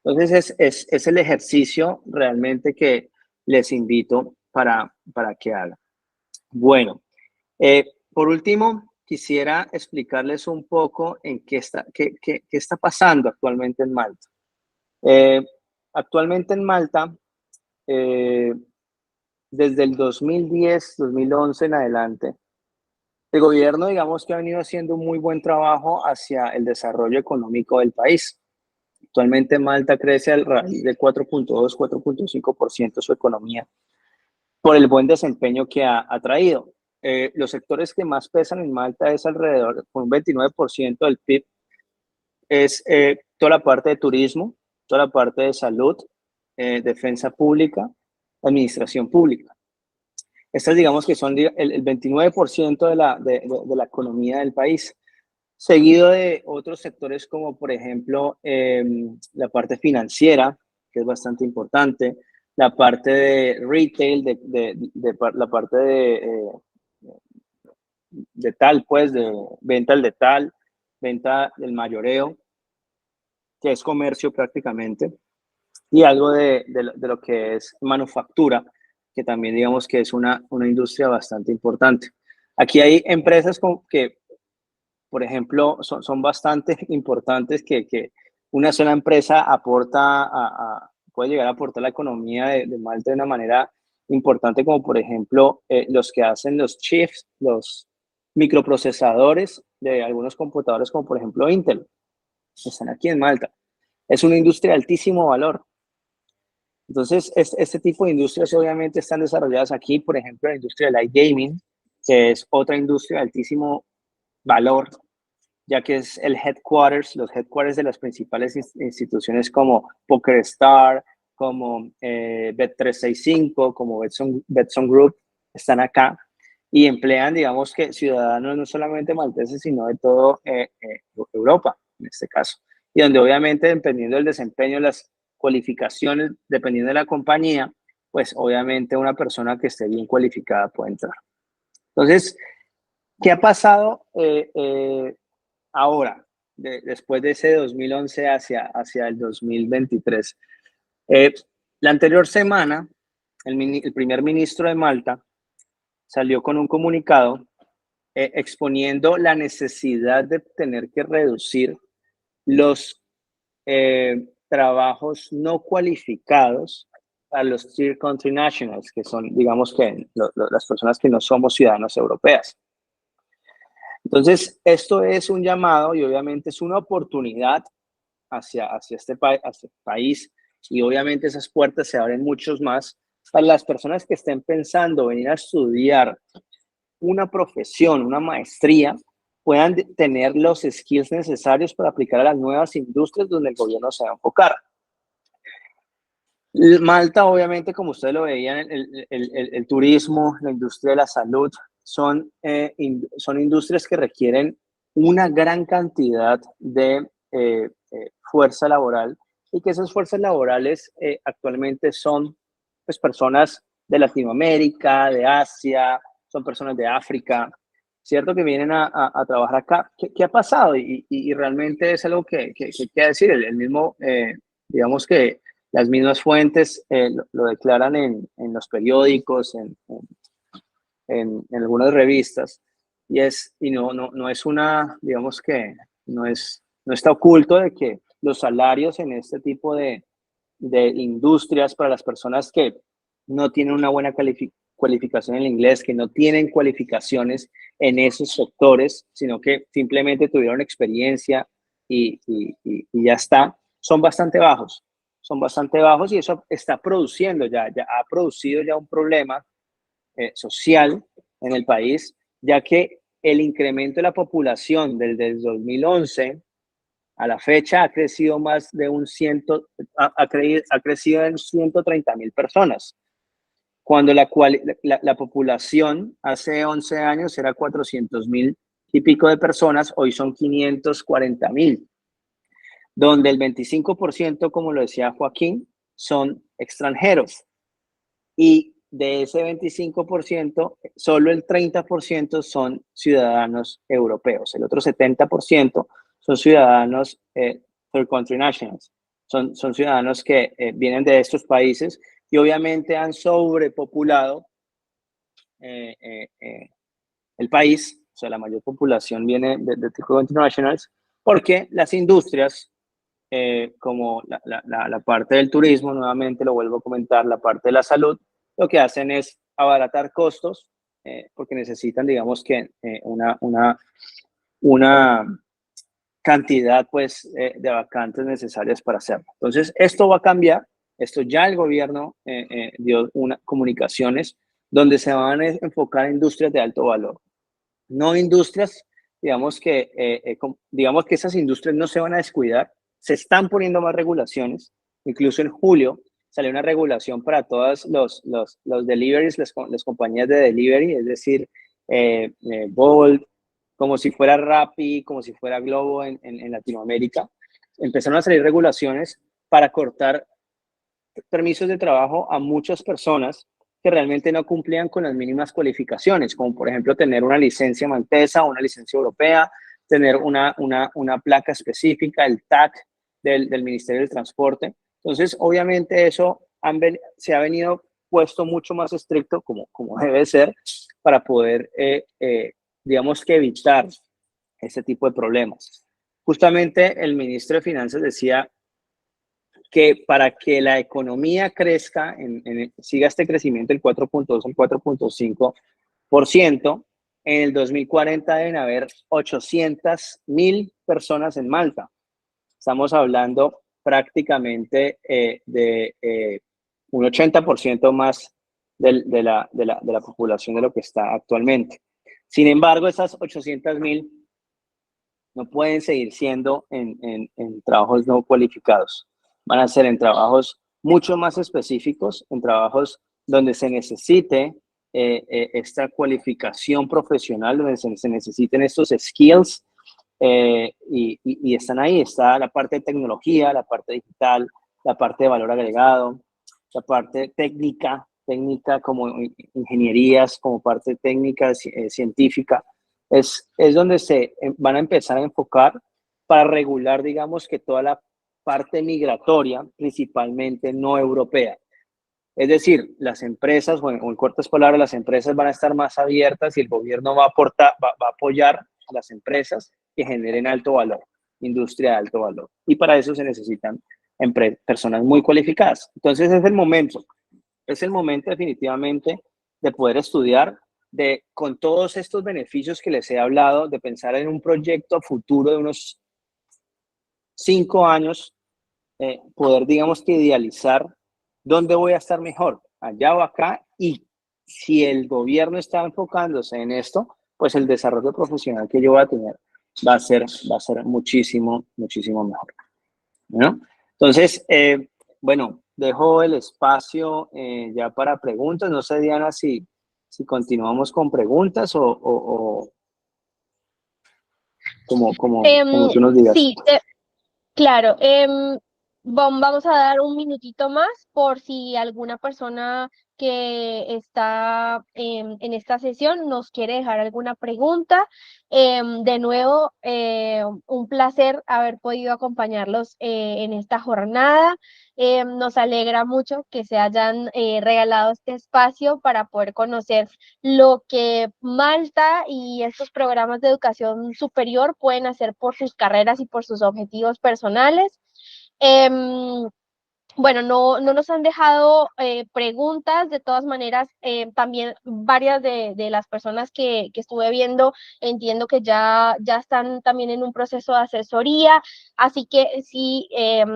Entonces es el ejercicio realmente que les invito para que hagan. Bueno, por último, quisiera explicarles un poco en qué está pasando actualmente en Malta. Actualmente en Malta, desde el 2010, 2011 en adelante, el gobierno, digamos que ha venido haciendo un muy buen trabajo hacia el desarrollo económico del país. Actualmente Malta crece al raíz de 4.2, 4.5% su economía por el buen desempeño que ha traído. Los sectores que más pesan en Malta es alrededor, con un 29% del PIB, es toda la parte de turismo, toda la parte de salud, defensa pública, administración pública. Estas digamos que son el 29% de la economía del país, seguido de otros sectores como por ejemplo la parte financiera, que es bastante importante, la parte de retail, la parte de tal, pues, de venta al detal, venta del mayoreo, que es comercio prácticamente, y algo de lo que es manufactura, que también digamos que es una industria bastante importante. Aquí hay empresas que, por ejemplo, son bastante importantes, que una sola empresa puede llegar a aportar la economía de Malta de una manera importante, como por ejemplo los que hacen los chips, los microprocesadores de algunos computadores, como por ejemplo Intel, que están aquí en Malta. Es una industria de altísimo valor. Entonces, este tipo de industrias obviamente están desarrolladas aquí, por ejemplo, la industria del iGaming, que es otra industria de altísimo valor, ya que es los headquarters de las principales instituciones como PokerStars, como Bet365, como Betson Group, están acá y emplean, digamos que ciudadanos no solamente malteses, sino de todo Europa, en este caso. Y donde obviamente, dependiendo del desempeño, las cualificaciones, dependiendo de la compañía, pues obviamente una persona que esté bien cualificada puede entrar. Entonces, ¿qué ha pasado ahora, después de ese 2011 hacia el 2023? La anterior semana, el primer ministro de Malta salió con un comunicado exponiendo la necesidad de tener que reducir los trabajos no cualificados a los Tier Country Nationals, que son, digamos que las personas que no somos ciudadanos europeas. Entonces, esto es un llamado y obviamente es una oportunidad hacia este país, y obviamente esas puertas se abren muchos más para las personas que estén pensando venir a estudiar una profesión, una maestría, puedan tener los skills necesarios para aplicar a las nuevas industrias donde el gobierno se va a enfocar. Malta, obviamente, como ustedes lo veían, el turismo, la industria de la salud, son industrias que requieren una gran cantidad de fuerza laboral, y que esas fuerzas laborales actualmente son pues, personas de Latinoamérica, de Asia, son personas de África, ¿cierto? Que vienen a trabajar acá. ¿Qué ha pasado? Y realmente es algo que quiere decir, el mismo, digamos que las mismas fuentes lo declaran en los periódicos, en algunas revistas, y no es una, digamos que no está oculto de que los salarios en este tipo de industrias para las personas que no tienen una buena cualificación en el inglés, que no tienen cualificaciones en esos sectores, sino que simplemente tuvieron experiencia y ya está, son bastante bajos. Son bastante bajos, y eso está produciendo ya ha producido ya un problema social en el país, ya que el incremento de la población desde el 2011 a la fecha ha crecido más de ha crecido en 130,000 personas, cuando la población hace 11 años era 400,000 y pico de personas, hoy son 540,000, donde el 25%, como lo decía Joaquín, son extranjeros. Y de ese 25%, solo el 30% son ciudadanos europeos. El otro 70% son ciudadanos third country nationals. Son ciudadanos que vienen de estos países y obviamente han sobrepopulado el país. O sea, la mayor población viene de third country nationals, porque las industrias, como la parte del turismo, nuevamente lo vuelvo a comentar, la parte de la salud, lo que hacen es abaratar costos, porque necesitan, digamos que, una cantidad pues, de vacantes necesarias para hacerlo. Entonces, esto va a cambiar. Esto ya el gobierno dio comunicaciones donde se van a enfocar en industrias de alto valor. No industrias, digamos que esas industrias no se van a descuidar. Se están poniendo más regulaciones. Incluso en julio salió una regulación para todos los deliveries, las compañías de delivery, es decir, Bolt, como si fuera Rappi, como si fuera Globo en Latinoamérica. Empezaron a salir regulaciones para cortar permisos de trabajo a muchas personas que realmente no cumplían con las mínimas cualificaciones, como por ejemplo tener una licencia maltesa o una licencia europea, tener una placa específica, el TAC del Ministerio del Transporte. Entonces, obviamente eso se ha venido puesto mucho más estricto, como debe ser, para poder, digamos que evitar ese tipo de problemas. Justamente el ministro de Finanzas decía que para que la economía crezca, siga este crecimiento del 4.2 al 4.5%, en el 2040 deben haber 800,000 personas en Malta. Estamos hablando prácticamente de un 80% más de la población de lo que está actualmente. Sin embargo, esas 800,000 no pueden seguir siendo en trabajos no cualificados. Van a ser en trabajos mucho más específicos, en trabajos donde se necesite esta cualificación profesional, donde se necesiten estos skills, y están ahí. Está la parte de tecnología, la parte digital, la parte de valor agregado, la parte técnica como ingenierías, como parte técnica científica. Es donde se van a empezar a enfocar para regular, digamos, que toda la parte migratoria, principalmente no europea. Es decir, las empresas, o en cortas palabras, las empresas van a estar más abiertas y el gobierno va a apoyar a las empresas que generen alto valor, industria de alto valor. Y para eso se necesitan personas muy cualificadas. Entonces es el momento definitivamente de poder estudiar, con todos estos beneficios que les he hablado, de pensar en un proyecto futuro de unos 5 años, poder, digamos que idealizar dónde voy a estar mejor, allá o acá, y si el gobierno está enfocándose en esto, pues el desarrollo profesional que yo voy a tener va a ser muchísimo, muchísimo mejor, ¿no? Entonces, bueno, dejo el espacio ya para preguntas. No sé, Diana, si continuamos con preguntas o como tú nos digas. Sí, claro. Vamos a dar un minutito más por si alguna persona que está en esta sesión nos quiere dejar alguna pregunta. De nuevo, un placer haber podido acompañarlos en esta jornada. Nos alegra mucho que se hayan regalado este espacio para poder conocer lo que Malta y estos programas de educación superior pueden hacer por sus carreras y por sus objetivos personales. Em, bueno, no nos han dejado preguntas, de todas maneras, también varias de las personas que estuve viendo, entiendo que ya están también en un proceso de asesoría, así que si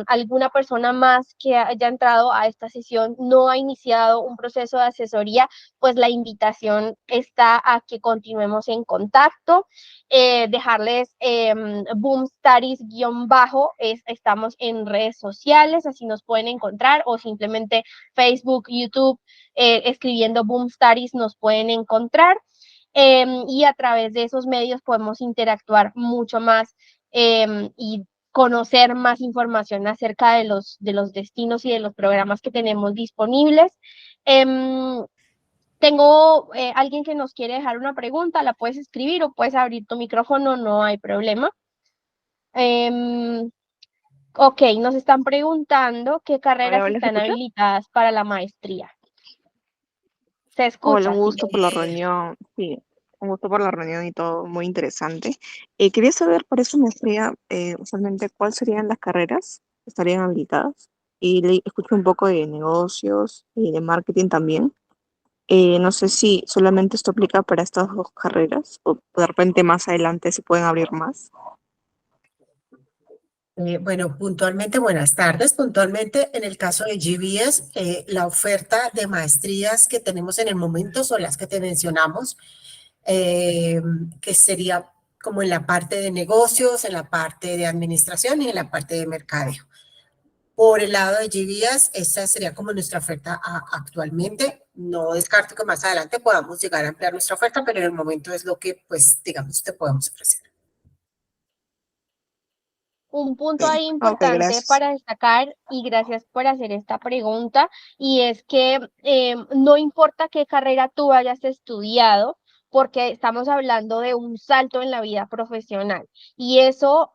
alguna persona más que haya entrado a esta sesión no ha iniciado un proceso de asesoría, pues la invitación está a que continuemos en contacto. Dejarles Boom Studies _ estamos en redes sociales, así nos pueden encontrar, o simplemente Facebook, YouTube, escribiendo Boom Studies nos pueden encontrar, y a través de esos medios podemos interactuar mucho más y conocer más información acerca de los destinos y de los programas que tenemos disponibles. Tengo alguien que nos quiere dejar una pregunta, la puedes escribir o puedes abrir tu micrófono, no hay problema. Ok, nos están preguntando qué carreras Hola, ¿se están escucha? habilitadas para la maestría. Se Hola, escucha, un sí. gusto por la reunión. Sí, un gusto por la reunión y todo, muy interesante. Quería saber para esa maestría, usualmente, ¿cuáles serían las carreras que estarían habilitadas? Y escucho un poco de negocios y de marketing también. No sé si solamente esto aplica para estas dos carreras o de repente más adelante se pueden abrir más. Bueno, puntualmente, buenas tardes. Puntualmente, en el caso de GBS, la oferta de maestrías que tenemos en el momento son las que te mencionamos, que sería como en la parte de negocios, en la parte de administración y en la parte de mercadeo. Por el lado de GBS, esa sería como nuestra oferta actualmente. No descarto que más adelante podamos llegar a ampliar nuestra oferta, pero en el momento es lo que, pues, digamos, te podemos ofrecer. Un punto ahí Ok, importante gracias. para destacar, y gracias por hacer esta pregunta, y es que no importa qué carrera tú hayas estudiado, porque estamos hablando de un salto en la vida profesional, y eso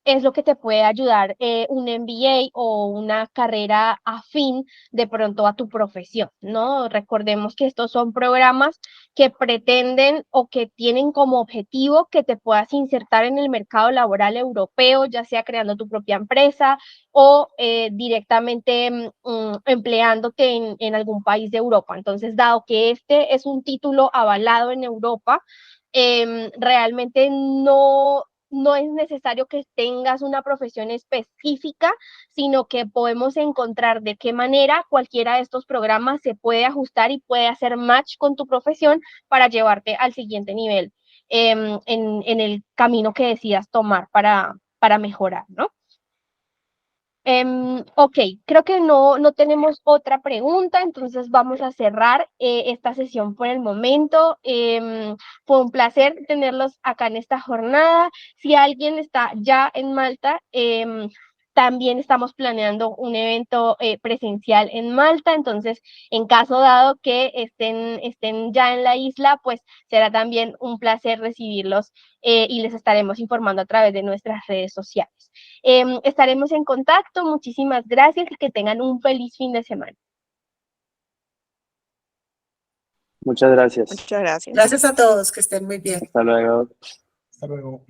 es lo que te puede ayudar un MBA o una carrera afín de pronto a tu profesión, ¿no? Recordemos que estos son programas que pretenden o que tienen como objetivo que te puedas insertar en el mercado laboral europeo, ya sea creando tu propia empresa o directamente empleándote en algún país de Europa. Entonces, dado que este es un título avalado en Europa, realmente no es necesario que tengas una profesión específica, sino que podemos encontrar de qué manera cualquiera de estos programas se puede ajustar y puede hacer match con tu profesión para llevarte al siguiente nivel en el camino que decidas tomar para mejorar, ¿no? Ok, creo que no tenemos otra pregunta, entonces vamos a cerrar esta sesión por el momento. Fue un placer tenerlos acá en esta jornada. Si alguien está ya en Malta, también estamos planeando un evento presencial en Malta, entonces en caso dado que estén ya en la isla, pues será también un placer recibirlos y les estaremos informando a través de nuestras redes sociales. Estaremos en contacto, muchísimas gracias y que tengan un feliz fin de semana. Muchas gracias. Muchas gracias. Gracias a todos, que estén muy bien. Hasta luego. Hasta luego.